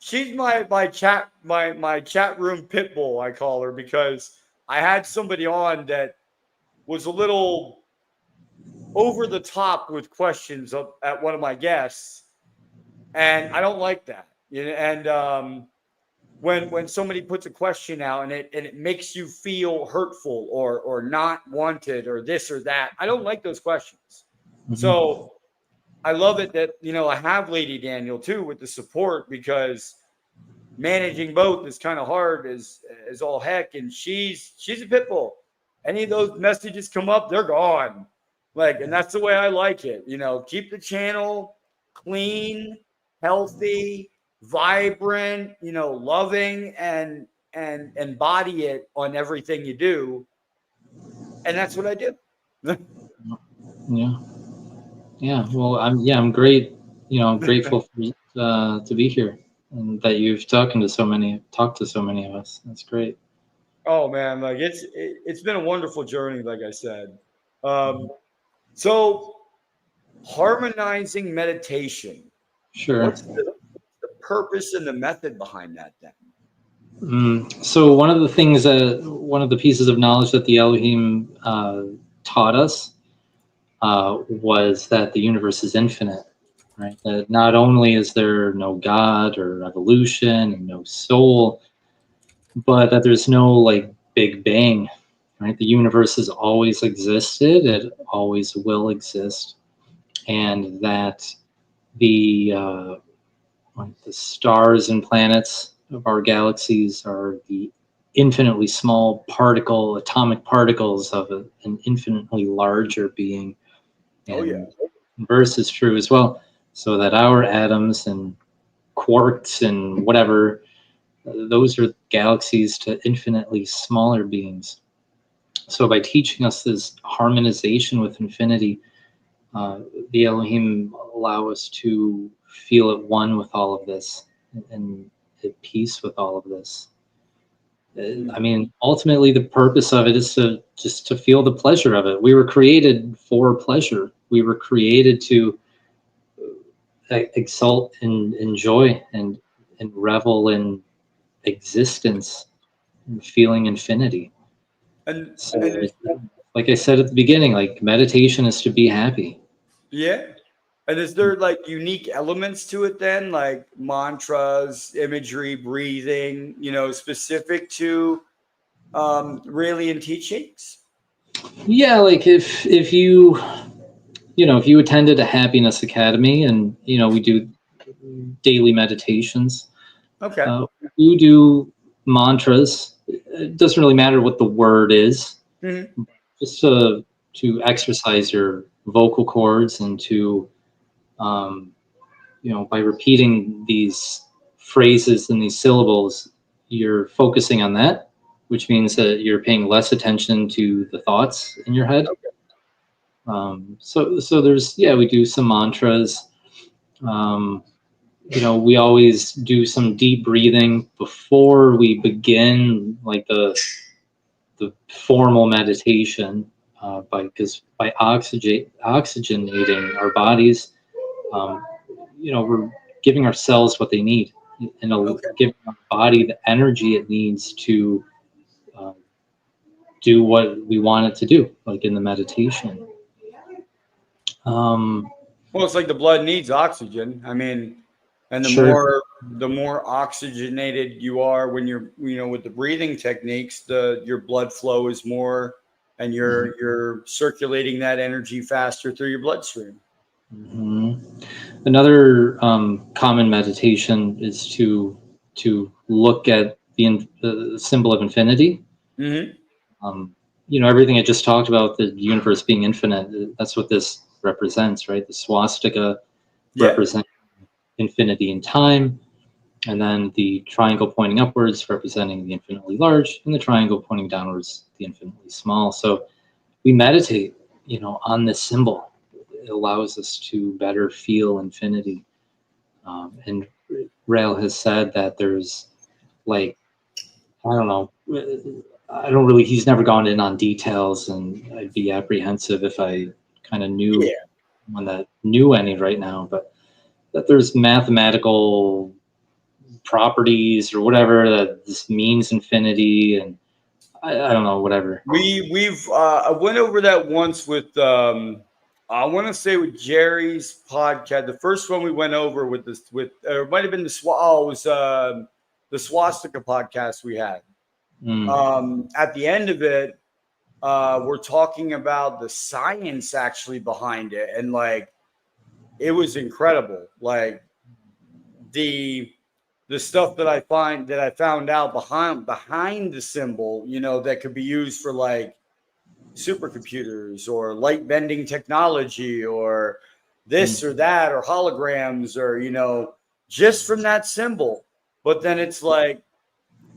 chat room pit bull, I call her, because I had somebody on that was a little over the top with questions at one of my guests, and I don't like that. And when somebody puts a question out and it makes you feel hurtful or not wanted or this or that, I don't like those questions. Mm-hmm. So I love it that I have Lady Daniel too with the support, because managing both is kind of hard as all heck, and she's a pit bull. Any of those messages come up, they're gone. And that's the way I like it. Keep the channel clean, healthy, vibrant, loving, and embody it on everything you do. And that's what I do. Yeah. Well, I'm great. I'm grateful to be here, and that you've talked to so many of us. That's great. Oh man, it's been a wonderful journey, like I said. So harmonizing meditation. Sure. What's the purpose and the method behind that then? So one of the pieces of knowledge that the Elohim taught us was that the universe is infinite, right? That not only is there no God or evolution and no soul, but that there's no Big Bang, right? The universe has always existed, it always will exist, and that the stars and planets of our galaxies are the infinitely small atomic particles of an infinitely larger being. And inverse is true as well. So that our atoms and quarks and whatever, those are galaxies to infinitely smaller beings. So by teaching us this harmonization with infinity, the Elohim allow us to feel at one with all of this and at peace with all of this. I mean, ultimately, the purpose of it is to feel the pleasure of it. We were created for pleasure. We were created to exult and enjoy and revel in existence and feeling infinity. And So, and like I said at the beginning, like meditation is to be happy. yeah. And is there like unique elements to it then, like mantras, imagery, breathing, specific to Raelian teachings? Yeah, like if if you attended a happiness academy and we do daily meditations, Okay. we do mantras. It doesn't really matter what the word is, Hmm. just to exercise your vocal cords and to um, by repeating these phrases and these syllables, you're focusing on that, which means that you're paying less attention to the thoughts in your head. So there's, we do some mantras. Um, we always do some deep breathing before we begin, like the formal meditation, because by oxygenating our bodies, um, we're giving ourselves what they need, and Okay. giving our body the energy it needs to uh, do what we want it to do, like in the meditation. Um, Well, it's like the blood needs oxygen. I mean, and the sure. more oxygenated you are when you're, with the breathing techniques, your blood flow is more, and you're circulating that energy faster through your bloodstream. hmm Another common meditation is to look at the symbol of infinity. Hmm. Um, everything I just talked about, the universe being infinite, that's what this represents, right? The swastika Yeah. represents infinity in time, and then the triangle pointing upwards representing the infinitely large, and the triangle pointing downwards, the infinitely small. So we meditate, on this symbol. It allows us to better feel infinity. And Rael has said that there's like, I don't know, he's never gone in on details, and I'd be apprehensive if I kind of knew Yeah. one that knew any right now, but that there's mathematical properties or whatever that this means infinity, and I don't know, whatever. We've I went over that once with I want to say with Jerry's podcast. The first one we went over with this it might have been it was the swastika podcast we had. Mm. At the end of it, we're talking about the science actually behind it, and like it was incredible. Like the the stuff that I found out behind the symbol, that could be used for like supercomputers or light bending technology or this or Mm. that or holograms or just from that symbol. But then it's like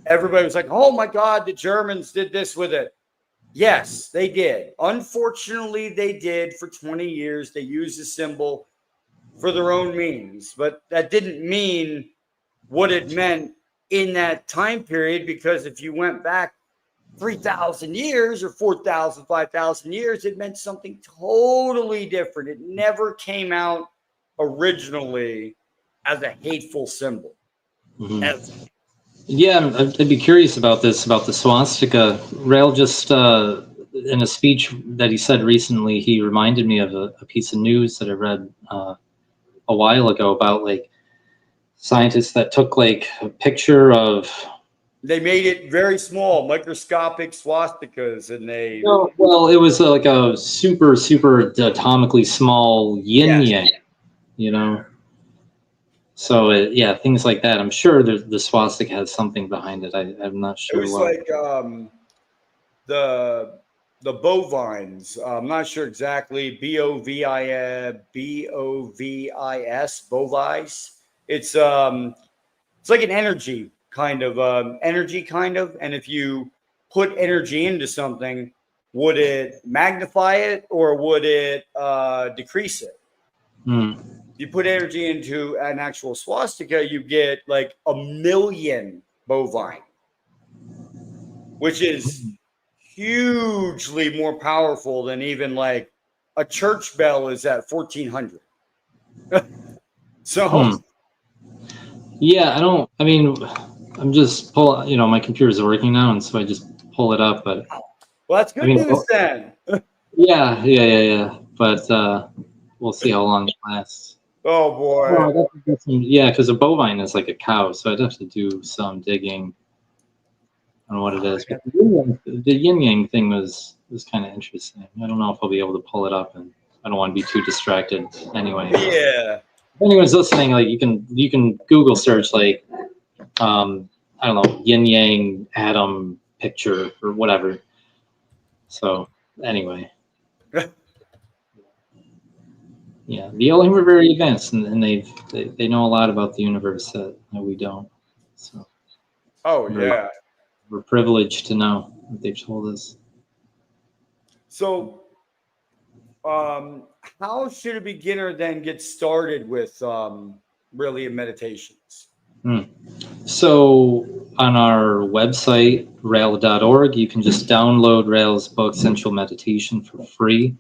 everybody was like, oh my god, the Germans did this with it. Yes, they did. Unfortunately, they did. For 20 years they used the symbol for their own means, but that didn't mean what it meant in that time period, because if you went back 3,000 years or 4,000, 5,000 years, it meant something totally different. It never came out originally as a hateful symbol. Mhm. Ever. Yeah, I'd be curious about this, about the swastika. Rail just, in a speech that he said recently, he reminded me of a piece of news that I read a while ago about like scientists that took like a picture of. They made it very small, microscopic swastikas, and they, No, well, it was like a super, super atomically small yin yes, yang, you know? So, yeah, things like that. I'm sure the swastika has something behind it. I'm not it sure was what. like the the bovines. I'm not sure exactly. Bovis, bovis. It's like an energy kind of, and if you put energy into something, would it magnify it or would it decrease it? Hmm. If you put energy into an actual swastika, you get like a million bovine. which is hugely more powerful than even like a church bell is at 1400. So, yeah, I'm just my computer's working now, and so I just pull it up, but well, that's good news then. yeah. But we'll see how long it lasts. Oh boy. Well, yeah, because a bovine is like a cow, so I'd have to do some digging on what it is. But the yin yang thing was kind of interesting. I don't know if I'll be able to pull it up, and I don't want to be too distracted anyway. Yeah. If anyone's listening, like you can Google search like I don't know, yin yang atom picture or whatever. So anyway. Yeah, the Elohim are very advanced, and they know a lot about the universe that we don't. So. Oh yeah. We're privileged to know what they've told us. So, how should a beginner then get started with Raelian meditations? So on our website, rail.org, you can just download Rail's book, Essential Meditation, for free.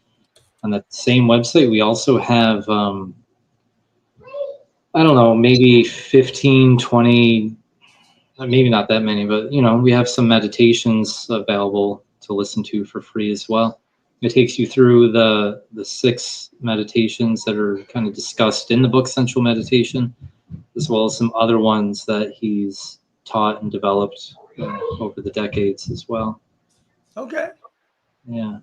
On that same website, we also have, I don't know, maybe 15, 20, maybe not that many, but, we have some meditations available to listen to for free as well. It takes you through the 6 meditations that are kind of discussed in the book, Essential Meditation, as well as some other ones that he's taught and developed over the decades as well. Okay. Yeah.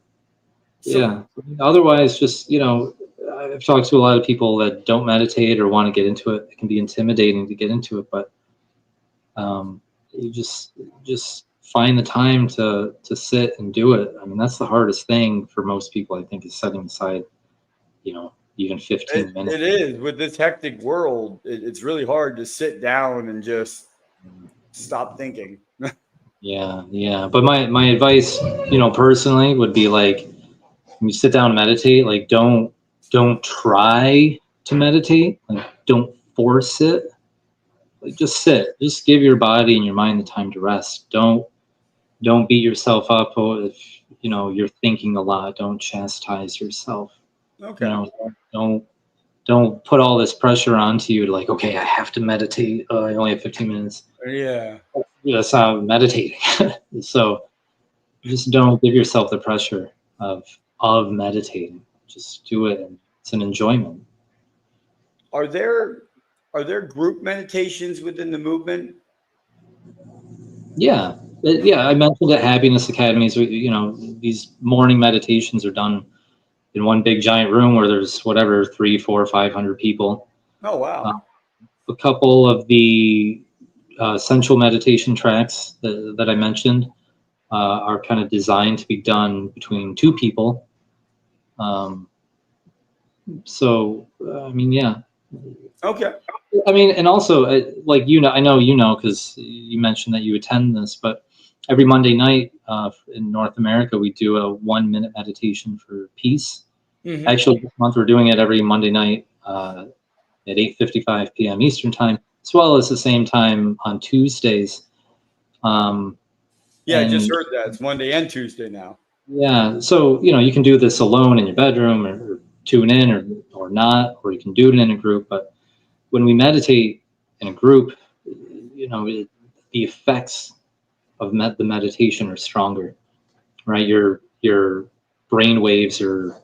So, otherwise, just, I've talked to a lot of people that don't meditate or want to get into it. It can be intimidating to get into it, but you just find the time to sit and do it. I mean, that's the hardest thing for most people, I think, is setting aside, even 15 minutes. It is. With this hectic world, it's really hard to sit down and just stop thinking. Yeah. But my advice, personally would be like, when you sit down and meditate, like don't try to meditate, like don't force it. Like just sit. Just give your body and your mind the time to rest. Don't beat yourself up if you're thinking a lot. Don't chastise yourself. Okay. Don't put all this pressure onto you to like, okay, I have to meditate. Oh, I only have 15 minutes. Yeah. That's not meditating. So just don't give yourself the pressure of meditating. Just do it, and it's an enjoyment. Are there group meditations within the movement? Yeah. I mentioned at Happiness Academies, these morning meditations are done in one big giant room where there's whatever 300, 400, 500 people. Oh wow. A couple of the essential meditation tracks that I mentioned are kind of designed to be done between 2 people. So yeah. Okay. I mean, and also like I know because you mentioned that you attend this, but every Monday night in North America we do a 1-minute meditation for peace. Mm-hmm. Actually, this month we're doing it every Monday night at 8:55 p.m. Eastern time, as well as the same time on Tuesdays. I just heard that it's Monday and Tuesday now. Yeah, so you can do this alone in your bedroom, or tune in, or not, or you can do it in a group. But when we meditate in a group, the effects of the meditation are stronger, right? Your brain waves are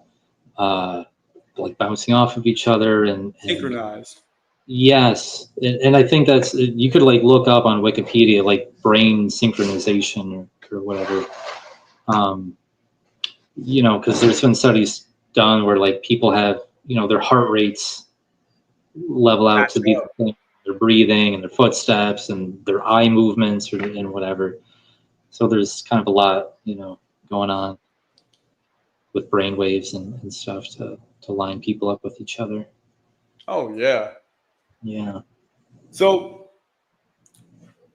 like bouncing off of each other and synchronized. Yes, and I think that's, you could like look up on Wikipedia like brain synchronization or whatever. Because there's been studies done where like people have their heart rates level out to be the same, their breathing and their footsteps and their eye movements and whatever. So there's kind of a lot going on with brain waves and stuff to line people up with each other. Oh yeah. Yeah. So,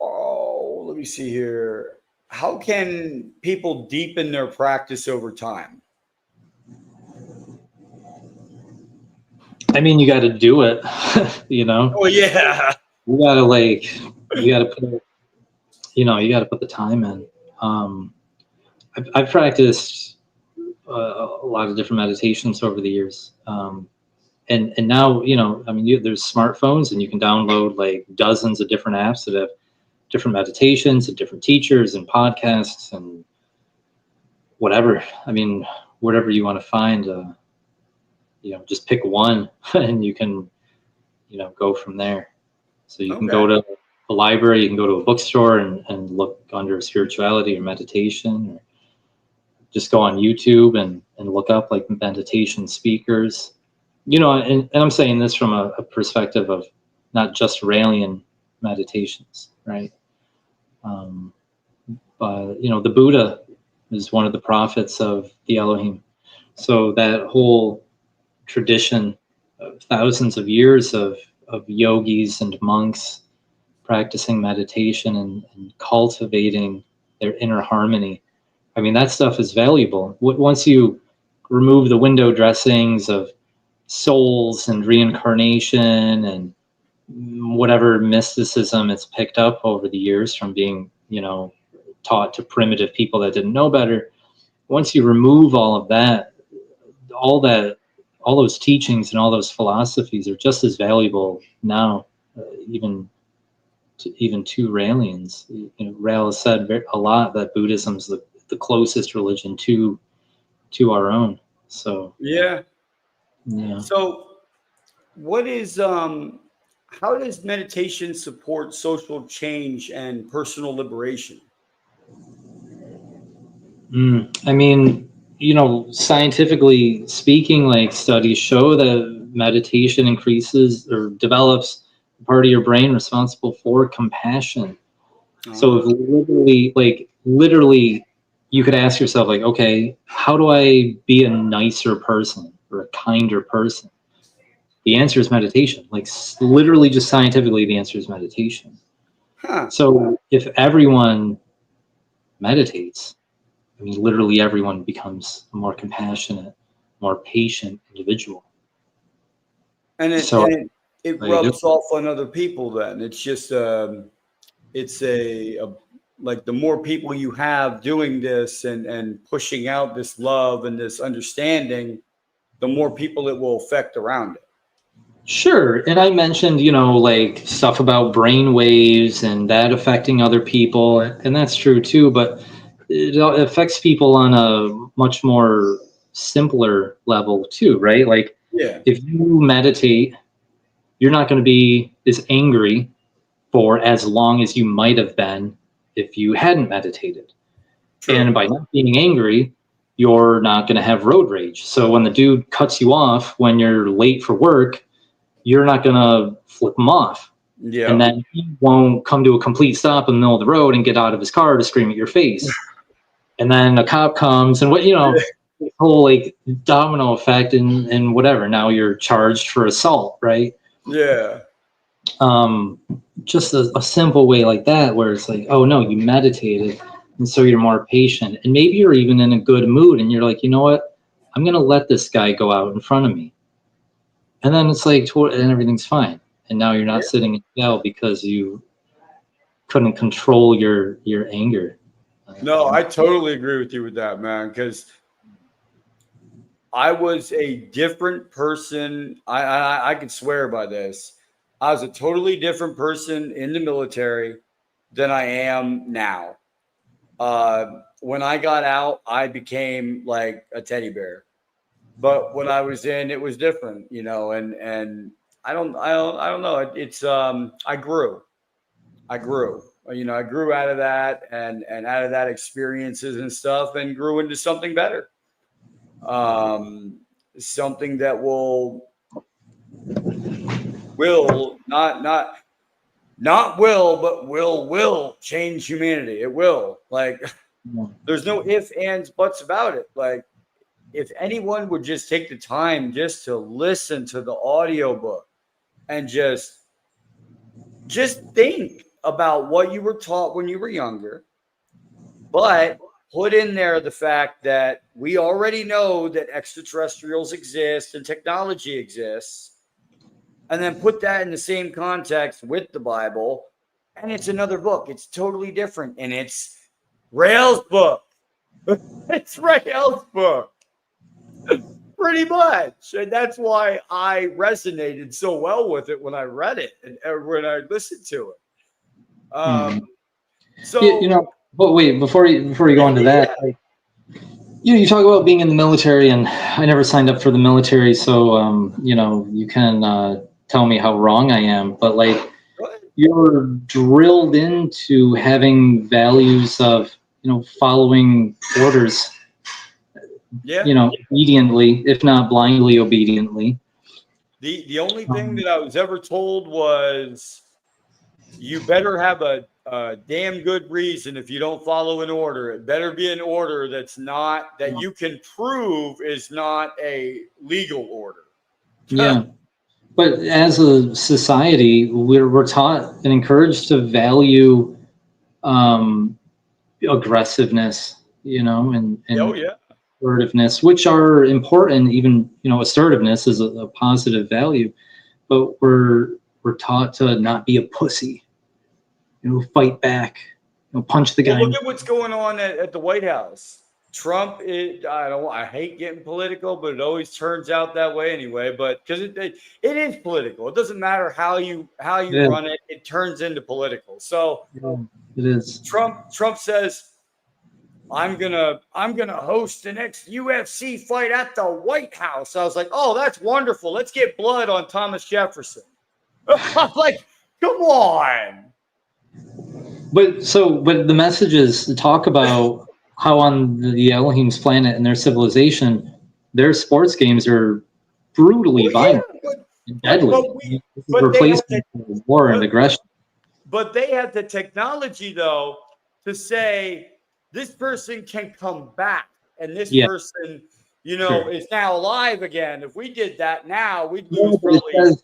let me see here. How can people deepen their practice over time? I mean, you got to do it, Oh yeah. You got to put, you got to put the time in. I've practiced a lot of different meditations over the years. And now, I mean, there's smartphones and you can download like dozens of different apps that have different meditations and different teachers and podcasts and whatever. I mean, whatever you want to find, just pick one and you can, go from there. So you can go to a library, you can go to a bookstore and look under spirituality or meditation, or just go on YouTube and look up like meditation speakers. And I'm saying this from a perspective of not just Raelian meditations, right? But the Buddha is one of the prophets of the Elohim. So that whole tradition of thousands of years of yogis and monks practicing meditation and cultivating their inner harmony. I mean, that stuff is valuable. Once you remove the window dressings of souls and reincarnation and whatever mysticism it's picked up over the years from being, taught to primitive people that didn't know better. Once you remove all of that, all those teachings and all those philosophies are just as valuable now, even to Raelians. Rael has said a lot that Buddhism's the closest religion to our own. So yeah. Yeah. So what is how does meditation support social change and personal liberation? I mean, scientifically speaking, like studies show that meditation increases or develops the part of your brain responsible for compassion. So if literally, you could ask yourself, like, okay, how do I be a nicer person or a kinder person? The answer is meditation. Like literally, just scientifically, the answer is meditation. Huh. So if everyone meditates, I mean, literally everyone becomes a more compassionate, more patient individual. And it rubs off on other people. Then it's just it's a like the more people you have doing this and pushing out this love and this understanding, the more people it will affect around it. Sure. And I mentioned, like stuff about brain waves and that affecting other people. And that's true too. But it affects people on a much more simpler level too, right? Like if you meditate, you're not going to be as angry for as long as you might have been if you hadn't meditated. True. And by not being angry, you're not going to have road rage. So when the dude cuts you off when you're late for work, you're not going to flip him off. Yeah. And then he won't come to a complete stop in the middle of the road and get out of his car to scream at your face. And then a cop comes and the whole like domino effect and whatever. Now you're charged for assault, right? Yeah. Just a simple way like that, where it's like, oh no, you meditated, and so you're more patient, and maybe you're even in a good mood, and you're like, you know what, I'm gonna let this guy go out in front of me, and then it's like, and everything's fine, and now you're not sitting in jail because you couldn't control your anger. No, I totally agree with you with that, man, because I was a different person. I could swear by this. I was a totally different person in the military than I am now. When I got out, I became like a teddy bear. But when I was in, it was different, and I don't know. It's I grew. I grew out of that and out of that experiences and stuff, and grew into something better. Something that will change humanity. It will. Like, there's no ifs, ands, buts about it. Like, if anyone would just take the time just to listen to the audiobook and just think about what you were taught when you were younger, but put in there the fact that we already know that extraterrestrials exist and technology exists, and then put that in the same context with the Bible, and it's another book. It's totally different, and it's Rael's book. It's Rael's book. Pretty much. And that's why I resonated so well with it when I read it and when I listened to it. So but wait, before you go into that, like, you talk about being in the military, and I never signed up for the military, so you can tell me how wrong I am, but like, you're drilled into having values of following orders, obediently, if not blindly obediently. The only thing that I was ever told was, you better have a damn good reason if you don't follow an order. It better be an order that you can prove is not a legal order. Yeah. But as a society, we're taught and encouraged to value aggressiveness, and assertiveness, which are important. Even assertiveness is a positive value, but we're taught to not be a pussy. Fight back. Punch the guy. Well, look at what's going on at the White House. Trump, I hate getting political, but it always turns out that way anyway. But because it is political, it doesn't matter how you run it; it turns into political. So it is. Trump says, I'm gonna host the next UFC fight at the White House. I was like, oh, that's wonderful. Let's get blood on Thomas Jefferson. I'm like, come on. But the messages talk about how on the Elohim's planet and their civilization, their sports games are brutally violent and deadly. Replacing war and aggression. But they had the technology, though, to say this person can come back, and this person, is now alive again. If we did that now, we'd lose probably.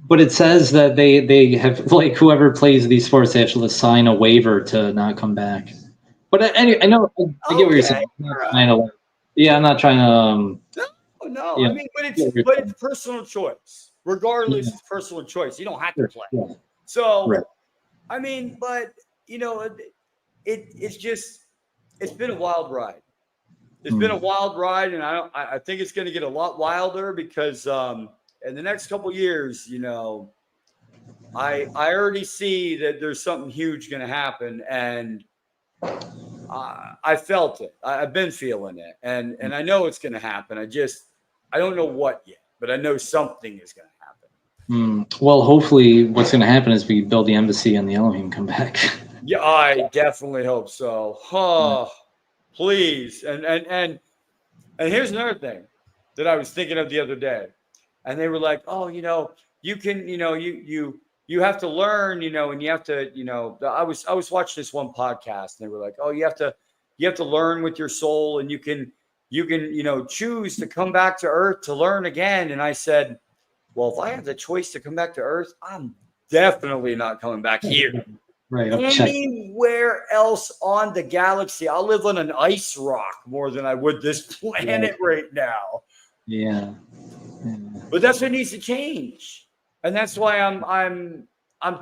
But it says that they have, like, whoever plays these sports, they have to sign a waiver to not come back. But anyway, I know I get what you're saying. I'm not trying to. No. I mean, but it's personal choice. Regardless, it's personal choice. You don't have to play. Yeah. So, I mean, but it's been a wild ride. It's been a wild ride, and I think it's going to get a lot wilder because in the next couple of years, I already see that there's something huge going to happen, and I felt it. I've been feeling it, and I know it's going to happen. I don't know what yet, but I know something is going to happen. Well, hopefully, what's going to happen is we build the embassy and the Elohim come back. Yeah, I definitely hope so. Please. And here's another thing that I was thinking of the other day. And they were like, oh, you can, you have to learn, and you have to, I was watching this one podcast, and they were like, oh, you have to learn with your soul, and you can, choose to come back to Earth to learn again. And I said, well, if I have the choice to come back to Earth, I'm definitely not coming back here. Right. Anywhere else on the galaxy, I'll live on an ice rock more than I would this planet right now. Yeah. But that's what needs to change, and that's why I'm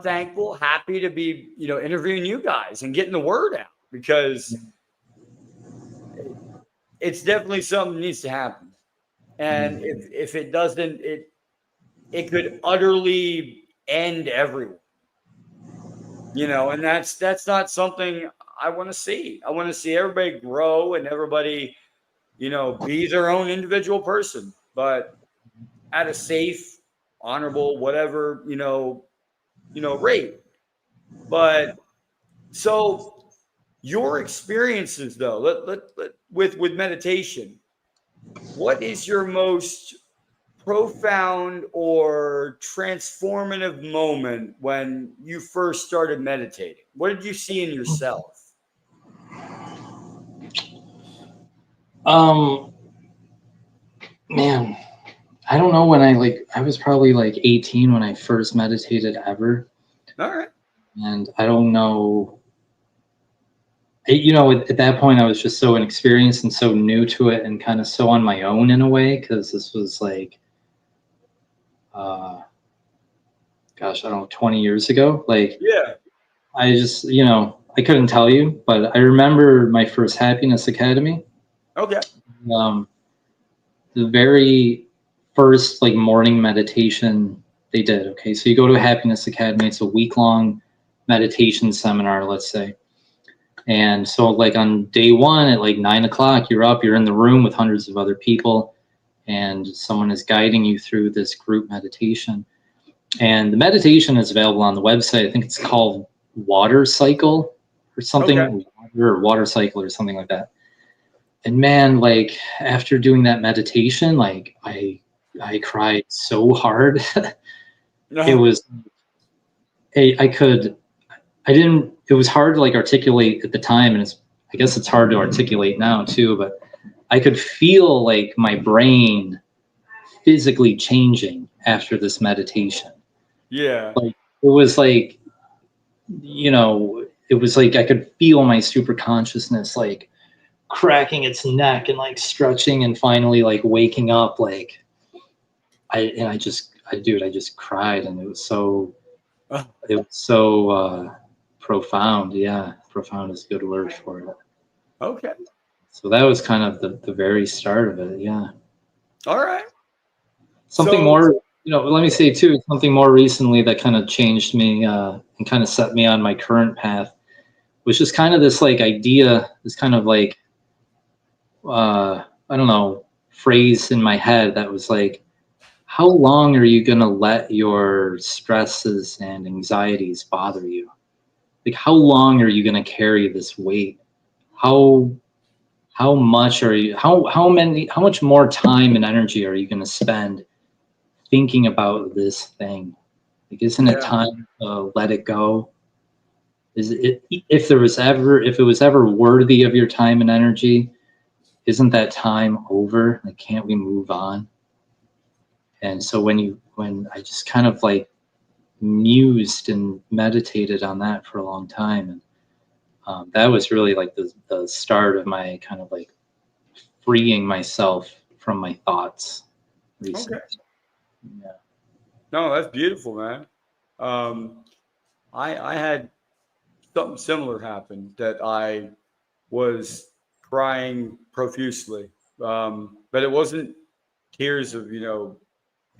thankful, happy to be interviewing you guys and getting the word out, because it's definitely something that needs to happen. And if it doesn't, it could utterly end everyone. And that's not something I want to see. I want to see everybody grow and everybody, be their own individual person, but at a safe, honorable, whatever, rate. But so your experiences, though, with meditation, what is your most profound or transformative moment when you first started meditating? What did you see in yourself? Man, I don't know when I was probably like 18 when I first meditated ever. All right. And I don't know, at that point I was just so inexperienced and so new to it and kind of so on my own in a way, because this was like, I don't know, 20 years ago. Like, yeah, I just, I couldn't tell you, but I remember my first Happiness Academy. Okay. The very first like morning meditation they did. Okay, so you go to a Happiness Academy. It's a week-long meditation seminar, let's say. And so like on day one at like 9 o'clock, you're up, you're in the room with hundreds of other people, and someone is guiding you through this group meditation. And the meditation is available on the website. I think it's called Water Cycle or something, Okay. Water Cycle or something like that. And man, like after doing that meditation, like I cried so hard. It was, it was hard to like articulate at the time. And I guess it's hard to articulate now too, but I could feel like my brain physically changing after this meditation. Yeah. Like it was like, it was like I could feel my super consciousness like cracking its neck and like stretching and finally like waking up. Like I just cried, and it was so profound. Yeah, profound is a good word for it. Okay. So that was kind of the very start of it. Yeah. All right. Something more, let me say too, something more recently that kind of changed me and kind of set me on my current path was just kind of this like idea, this kind of like, I don't know, phrase in my head that was like, how long are you going to let your stresses and anxieties bother you? Like, how long are you going to carry this weight? How much how much more time and energy are you going to spend thinking about this thing? Like, isn't it time to let it go? Is it, if it was ever worthy of your time and energy, isn't that time over? Like, can't we move on? And so when I just kind of like mused and meditated on that for a long time, and that was really like the start of my kind of like freeing myself from my thoughts recently. Okay. Yeah. No, that's beautiful, man. I had something similar happen that I was crying profusely, but it wasn't tears of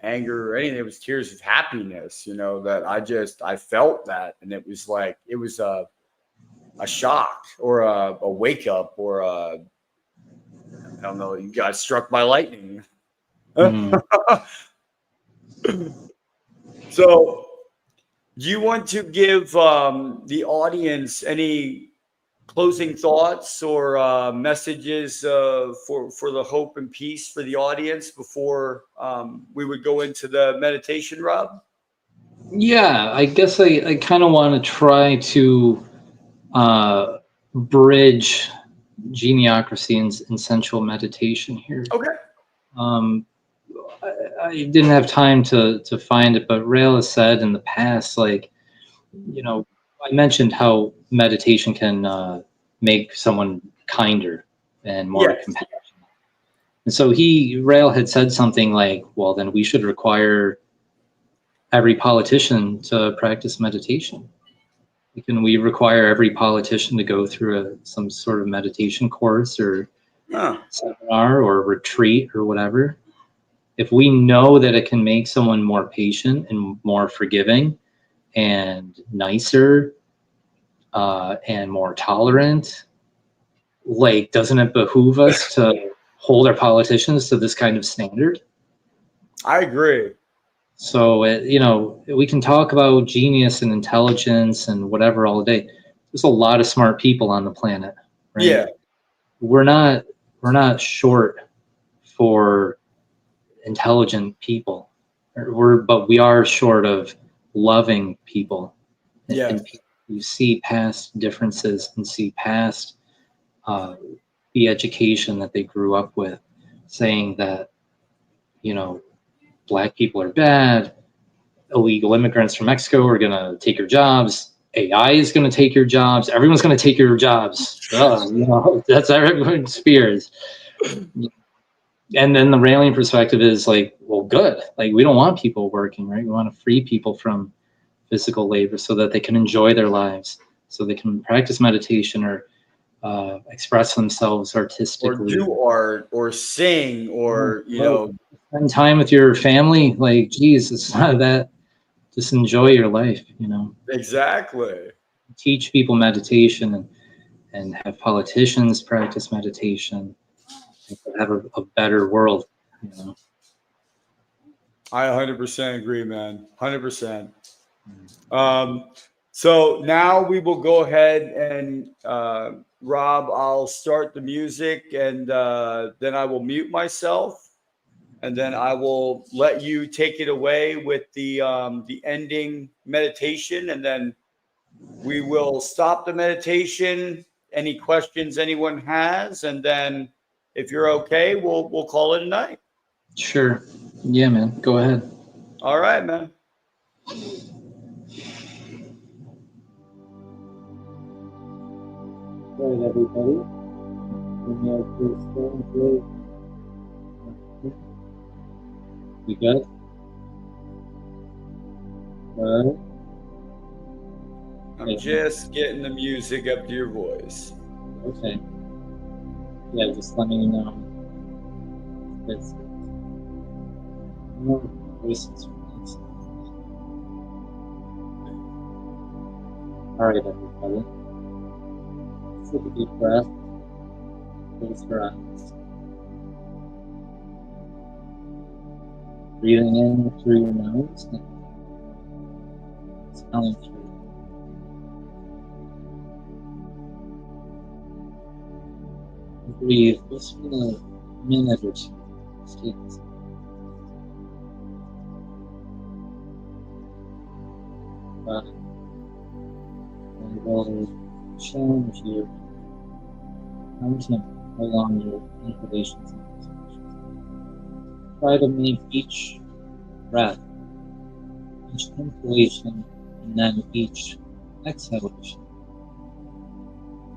anger or anything. It was tears of happiness. That I felt that, and it was like it was a shock or a wake up or I don't know. You got struck by lightning. Mm. So, do you want to give the audience any closing thoughts or messages for the hope and peace for the audience before we would go into the meditation, Rob? Yeah, I guess I kind of want to try to bridge Geniocracy and sensual meditation here. Okay. I didn't have time to find it, but Rael has said in the past, like, I mentioned how meditation can make someone kinder and more compassionate. And so Rael had said something like, well, then we should require every politician to practice meditation. Can we require every politician to go through some sort of meditation course or seminar or retreat or whatever? If we know that it can make someone more patient and more forgiving and nicer and more tolerant, like, doesn't it behoove us to hold our politicians to this kind of standard? I agree. So, we can talk about genius and intelligence and whatever all day. There's a lot of smart people on the planet, right? Yeah. We're not short for intelligent people, but we are short of loving people. Yeah. And people who see past differences and see past the education that they grew up with, saying that, Black people are bad, illegal immigrants from Mexico are going to take your jobs, AI is going to take your jobs, everyone's going to take your jobs. That's everyone's fears. And then the Raelian perspective is like, well, good. Like, we don't want people working, right? We want to free people from physical labor so that they can enjoy their lives, so they can practice meditation or express themselves Or artistically. do art or sing or, spend time with your family. Like, geez, it's not that. Just enjoy your life, Exactly. Teach people meditation and have politicians practice meditation and have a better world, I 100% agree, man. 100%. So now we will go ahead and, Rob, I'll start the music and then I will mute myself. And then I will let you take it away with the ending meditation, and then we will stop the meditation. Any questions anyone has, and then if you're okay, we'll call it a night. Sure. Yeah, man. Go ahead. All right, man. All right, everybody. You good? Good. I'm just getting the music up to your voice. Okay. Yeah, just let me know. It's more voices. All right, everybody. Let's take a deep breath. Close your eyes. Breathing in through your nose and exhaling through. Breathe just for a minute or two. Stay with body. And will challenge you counting along your inhalations and exhalations. Try to make each breath, each inhalation, and then each exhalation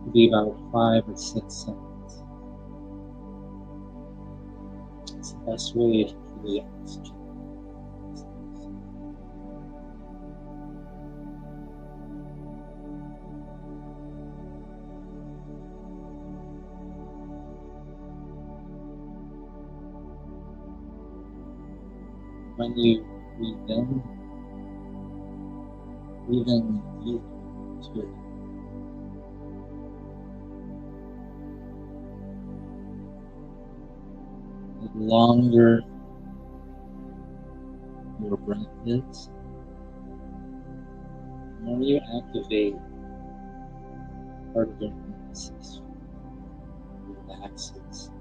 to be about 5 or 6 seconds. It's the best way to create oxygen. When you breathe in deep to it. The longer your breath is, the more you activate part of your nervous system, relaxes.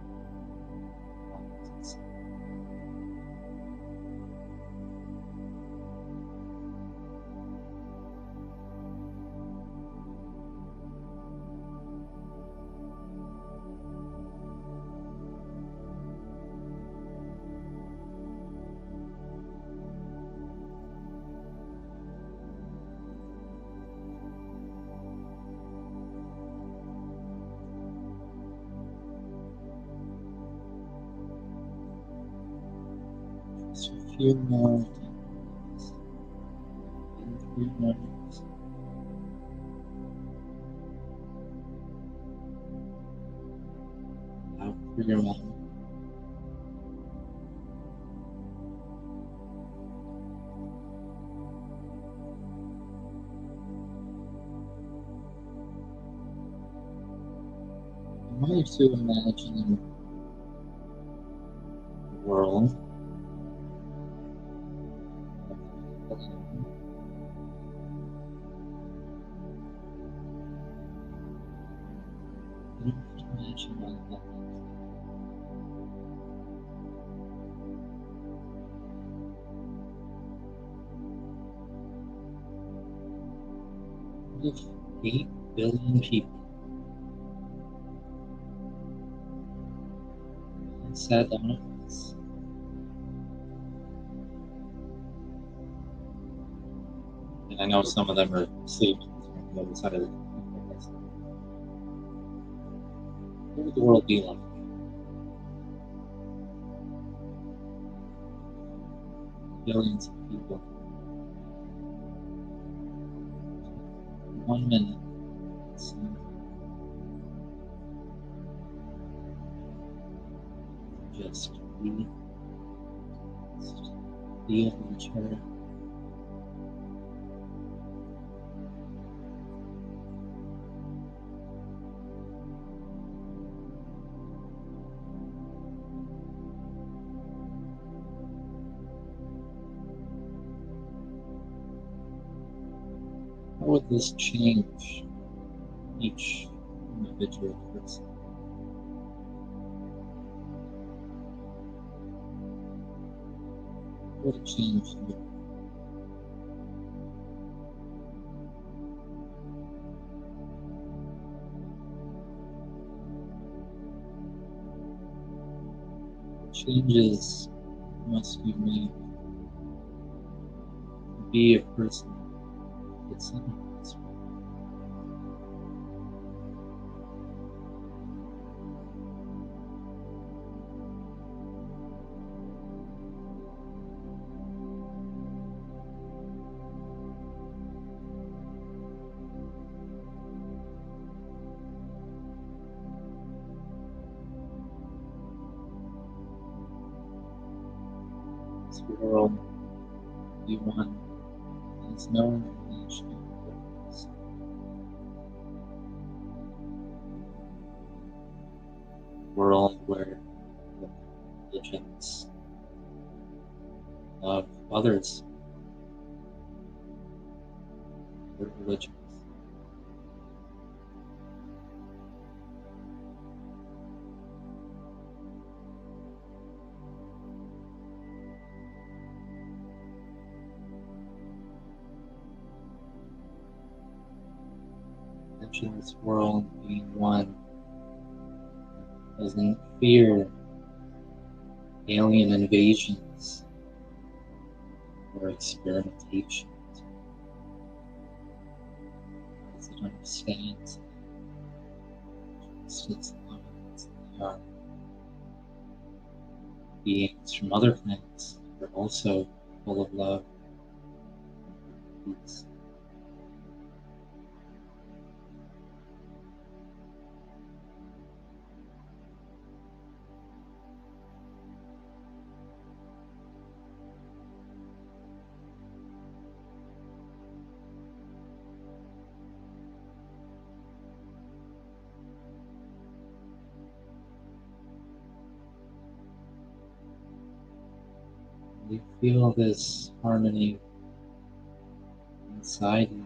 Just a few more times. In through your nose. Out through your mouth. I want you to imagine a world imagine what that looks like. 8 billion people sat down at once. And I know some of them are sleeping on the other side of the campus. What would the world be like? Billions of people. 1 minute. center. Just breathe. Just feel each other. How would this change each individual person? How would it change you? What changes must you make to be a person that's in this world? This world you want is no relation to yours. World where the religions love others, their religions. Imagine this world being one that doesn't fear alien invasions or experimentations. Because it understands just as long as they are beings from other planets are also full of love and peace. You feel this harmony inside you.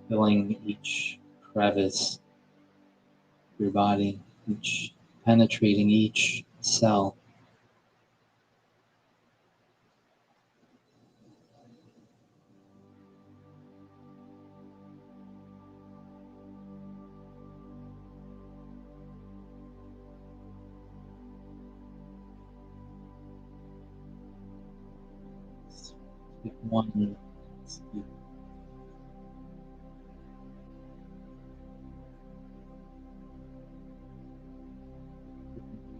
Filling each crevice of your body, penetrating each cell. With one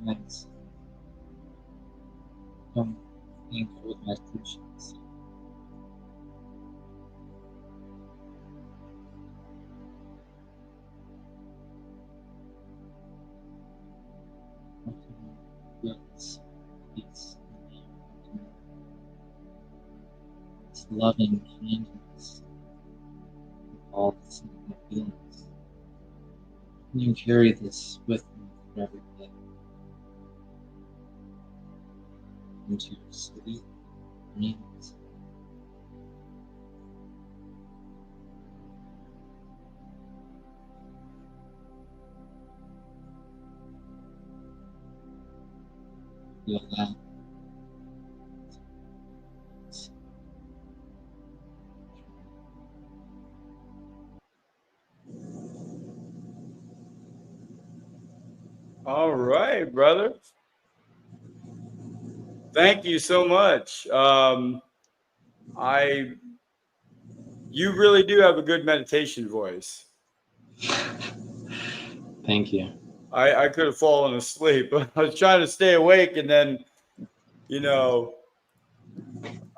nice. Don't think with meditations. Feels peace. This loving kindness of all the simple feelings. You carry this with you every day into your sleep, dreams. Feel that. All right, brother. Thank you so much. You really do have a good meditation voice. Thank you. I could have fallen asleep. I was trying to stay awake, and then you know,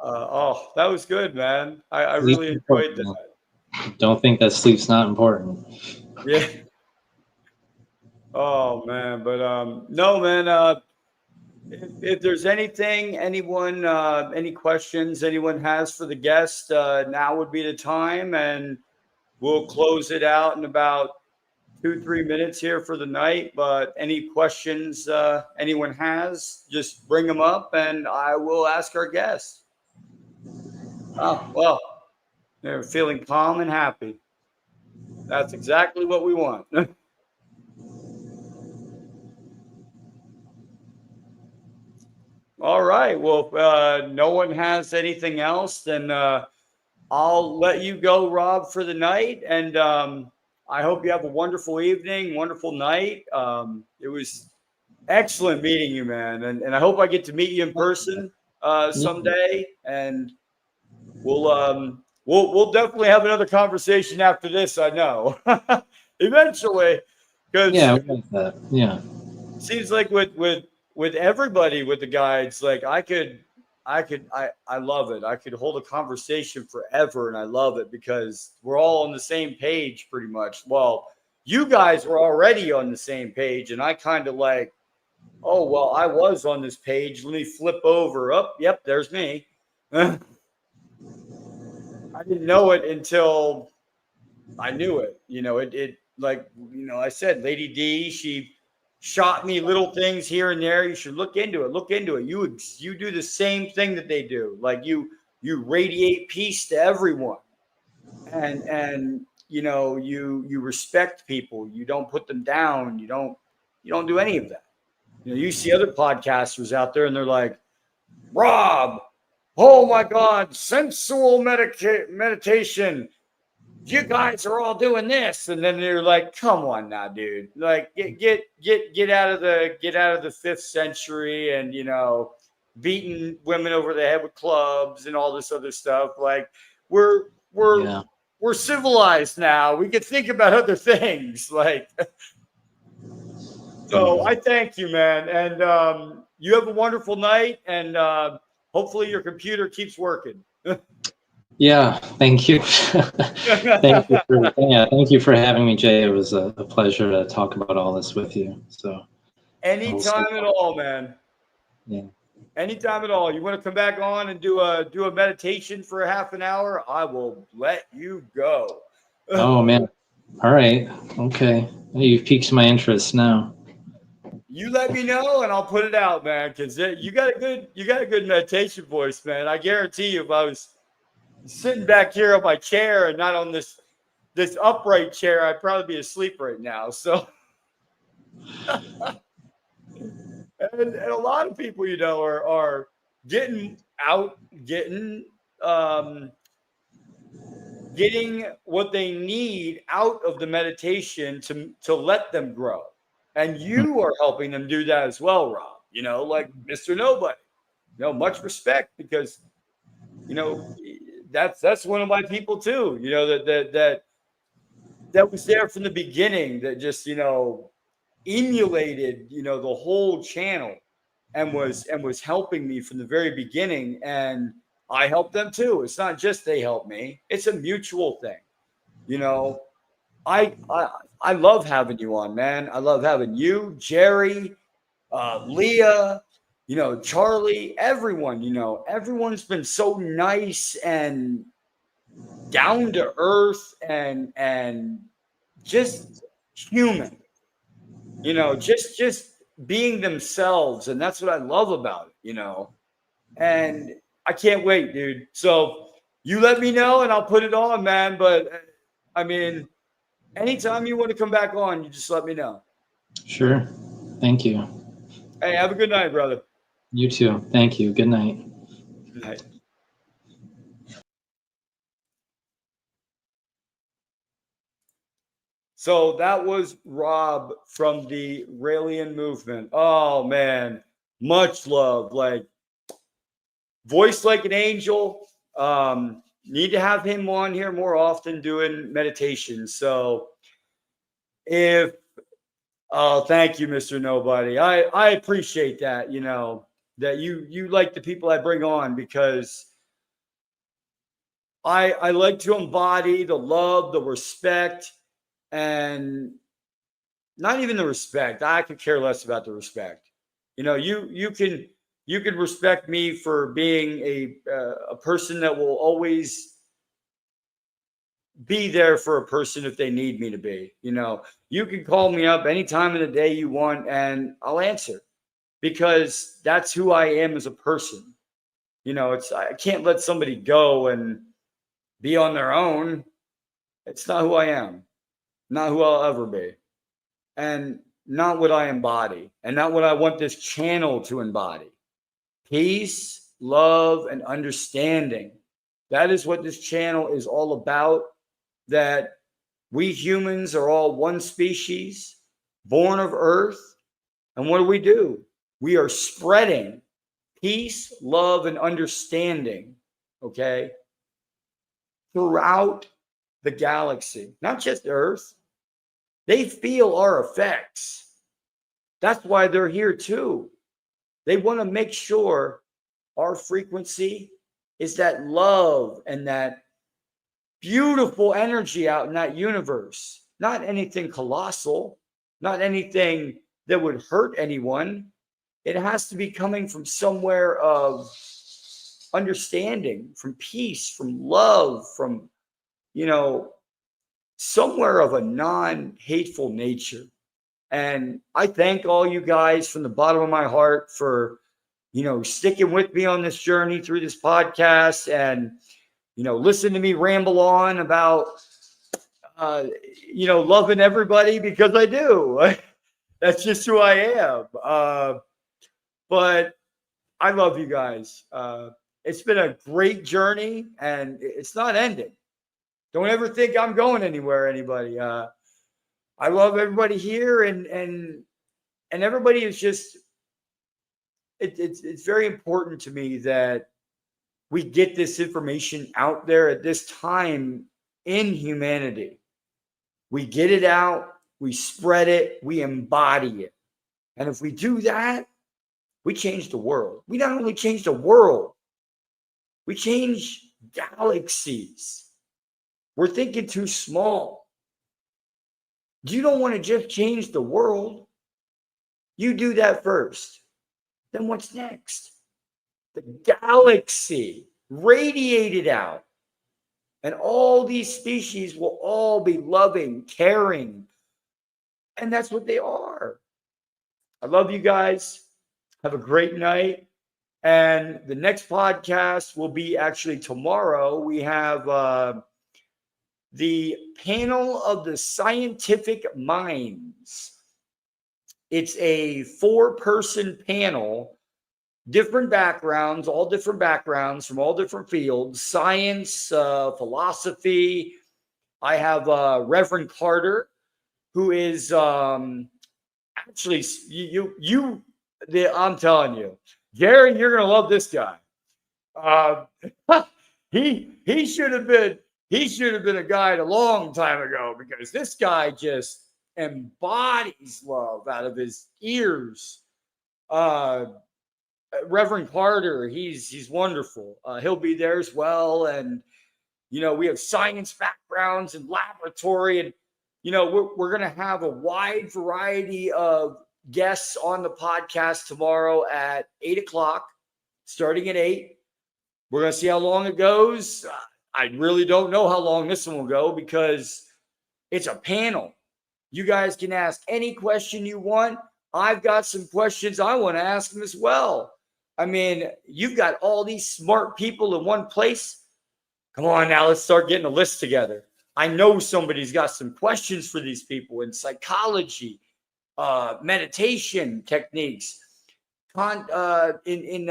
oh, that was good, man. I Sleep's really enjoyed important. that. Don't think that sleep's not important. Yeah. Oh man, but no, man. If there's anything, anyone, any questions anyone has for the guest, now would be the time, and we'll close it out in about 2-3 minutes here for the night. But any questions anyone has, just bring them up, and I will ask our guests. Oh well, they're feeling calm and happy. That's exactly what we want. All right. Well, if no one has anything else, then I'll let you go, Rob, for the night. And I hope you have a wonderful evening, wonderful night. It was excellent meeting you, man. And I hope I get to meet you in person someday. And we'll definitely have another conversation after this. I know, eventually, because Yeah, we like that. Yeah. seems like with everybody with the guides, like I love it. I could hold a conversation forever, and I love it because we're all on the same page pretty much. Well, you guys were already on the same page, and I kind of like, oh well, I was on this page. Let me flip over. Oh, yep, there's me. I didn't know it until I knew it. It like I said, Lady D, she shot me little things here and there. You should look into it. Look into it. You do the same thing that they do. Like you radiate peace to everyone, and you respect people. You don't put them down. You don't do any of that. You see other podcasters out there, and they're like, Rob, oh my God, sensual meditation, you guys are all doing this, and then you're like, come on now, dude, like get out of the 5th century, and beating women over the head with clubs and all this other stuff. Like we're we're Yeah. we're civilized now, we can think about other things, like. So I thank you, man, and you have a wonderful night, and hopefully your computer keeps working. Yeah. Thank you. Thank you for having me, Jay. It was a pleasure to talk about all this with you. So we'll see. Anytime at all, man. Yeah. Anytime at all. You want to come back on and do a meditation for a half an hour? I will let you go. Oh man. All right. Okay. You've piqued my interest now. You let me know, and I'll put it out, man. Because you got a good meditation voice, man. I guarantee you, if I was sitting back here on my chair and not on this upright chair, I'd probably be asleep right now. So, and a lot of people, are getting out, um, getting what they need out of the meditation to let them grow. And you are helping them do that as well, Rob. Like Mr. Nobody. Much respect, because that's one of my people too. That was there from the beginning. That just emulated the whole channel, and was helping me from the very beginning. And I helped them too. It's not just they help me; it's a mutual thing. You know, I love having you on, man. I love having you, Jerry, Leah, Charlie, everyone. Everyone's been so nice and down to earth, and just human. Just being themselves, and that's what I love about it. And I can't wait, dude. So you let me know, and I'll put it on, man. But I mean, anytime you want to come back on, you just let me know. Sure. Thank you. Hey, have a good night, brother. You too. Thank you. Good night. Good night. So that was Rob from the Raelian movement. Oh man, much love. Like, voice like an angel. Need to have him on here more often doing meditation. So if oh, thank you, Mr. Nobody. I appreciate that. that you like the people I bring on, because I like to embody the love, the respect, and not even the respect. I could care less about the respect. You can respect me for being a person that will always be there for a person if they need me to be. You can call me up any time of the day you want, and I'll answer, because that's who I am as a person. I can't let somebody go and be on their own. It's not who I am, not who I'll ever be, and not what I embody, and not what I want this channel to embody. Peace, love, and understanding. That is what this channel is all about. That we humans are all one species, born of Earth. And what do? We are spreading peace, love, and understanding, okay, throughout the galaxy, not just Earth. They feel our effects. That's why they're here too. They want to make sure our frequency is that love and that beautiful energy out in that universe, not anything colossal, not anything that would hurt anyone. It has to be coming from somewhere of understanding, from peace, from love, from, somewhere of a non-hateful nature. And I thank all you guys from the bottom of my heart for, sticking with me on this journey through this podcast, and, listen to me ramble on about, loving everybody, because I do. That's just who I am. But I love you guys. It's been a great journey, and it's not ending. Don't ever think I'm going anywhere, anybody. I love everybody here, and everybody is just. It's very important to me that we get this information out there at this time in humanity. We get it out, we spread it, we embody it. And if we do that, we change the world. We not only change the world, we change galaxies. We're thinking too small. You don't want to just change the world. You do that first. Then what's next? The galaxy radiated out. And all these species will all be loving, caring. And that's what they are. I love you guys. Have a great night. And the next podcast will be actually tomorrow. We have the panel of the scientific minds. It's a 4-person panel, different backgrounds, all different backgrounds from all different fields, science, philosophy. I have Reverend Carter, who is actually, I'm telling you, Gary, you're going to love this guy. He should have been a guide a long time ago, because this guy just embodies love out of his ears. Reverend Carter, he's wonderful. He'll be there as well. And, we have science backgrounds and laboratory, and, we're going to have a wide variety of guests on the podcast tomorrow at 8:00, starting at 8. We're going to see how long it goes. I really don't know how long this one will go, because it's a panel. You guys can ask any question you want. I've got some questions I want to ask them as well. I mean, you've got all these smart people in one place. Come on now, let's start getting a list together. I know somebody's got some questions for these people in psychology, meditation techniques, in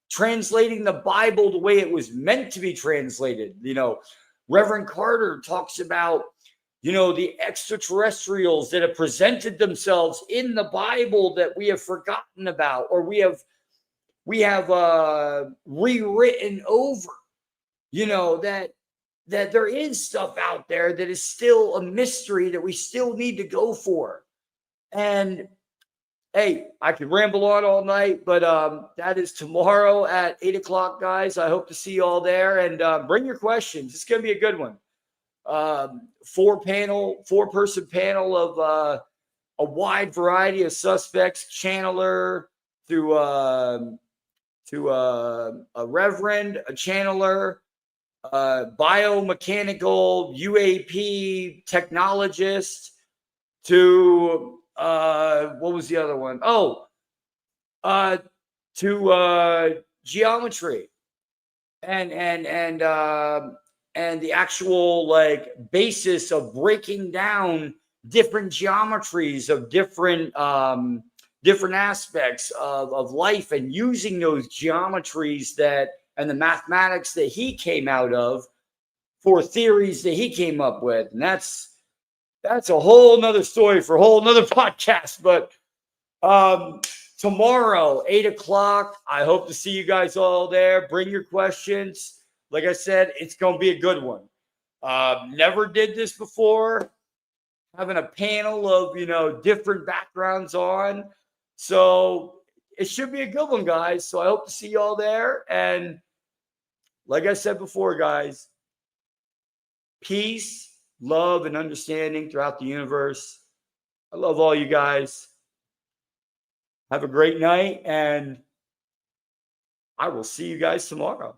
translating the Bible the way it was meant to be translated. Reverend Carter talks about, the extraterrestrials that have presented themselves in the Bible that we have forgotten about, or we have rewritten over, that there is stuff out there that is still a mystery that we still need to go for. And hey, I could ramble on all night, but that is tomorrow at 8 o'clock, guys. I hope to see you all there, and bring your questions. It's going to be a good one. Four-person panel of a wide variety of suspects, channeler to a reverend, a channeler, biomechanical UAP technologist, to what was the other one? To geometry and the actual like basis of breaking down different geometries of different aspects of life, and using those geometries and the mathematics that he came out of for theories that he came up with. And that's a whole nother story for a whole nother podcast. But tomorrow, 8 o'clock, I hope to see you guys all there. Bring your questions. Like I said, it's going to be a good one. Never did this before, having a panel of, different backgrounds on. So it should be a good one, guys. So I hope to see you all there. And like I said before, guys, peace, love, and understanding throughout the universe. I love all you guys. Have a great night, and I will see you guys tomorrow.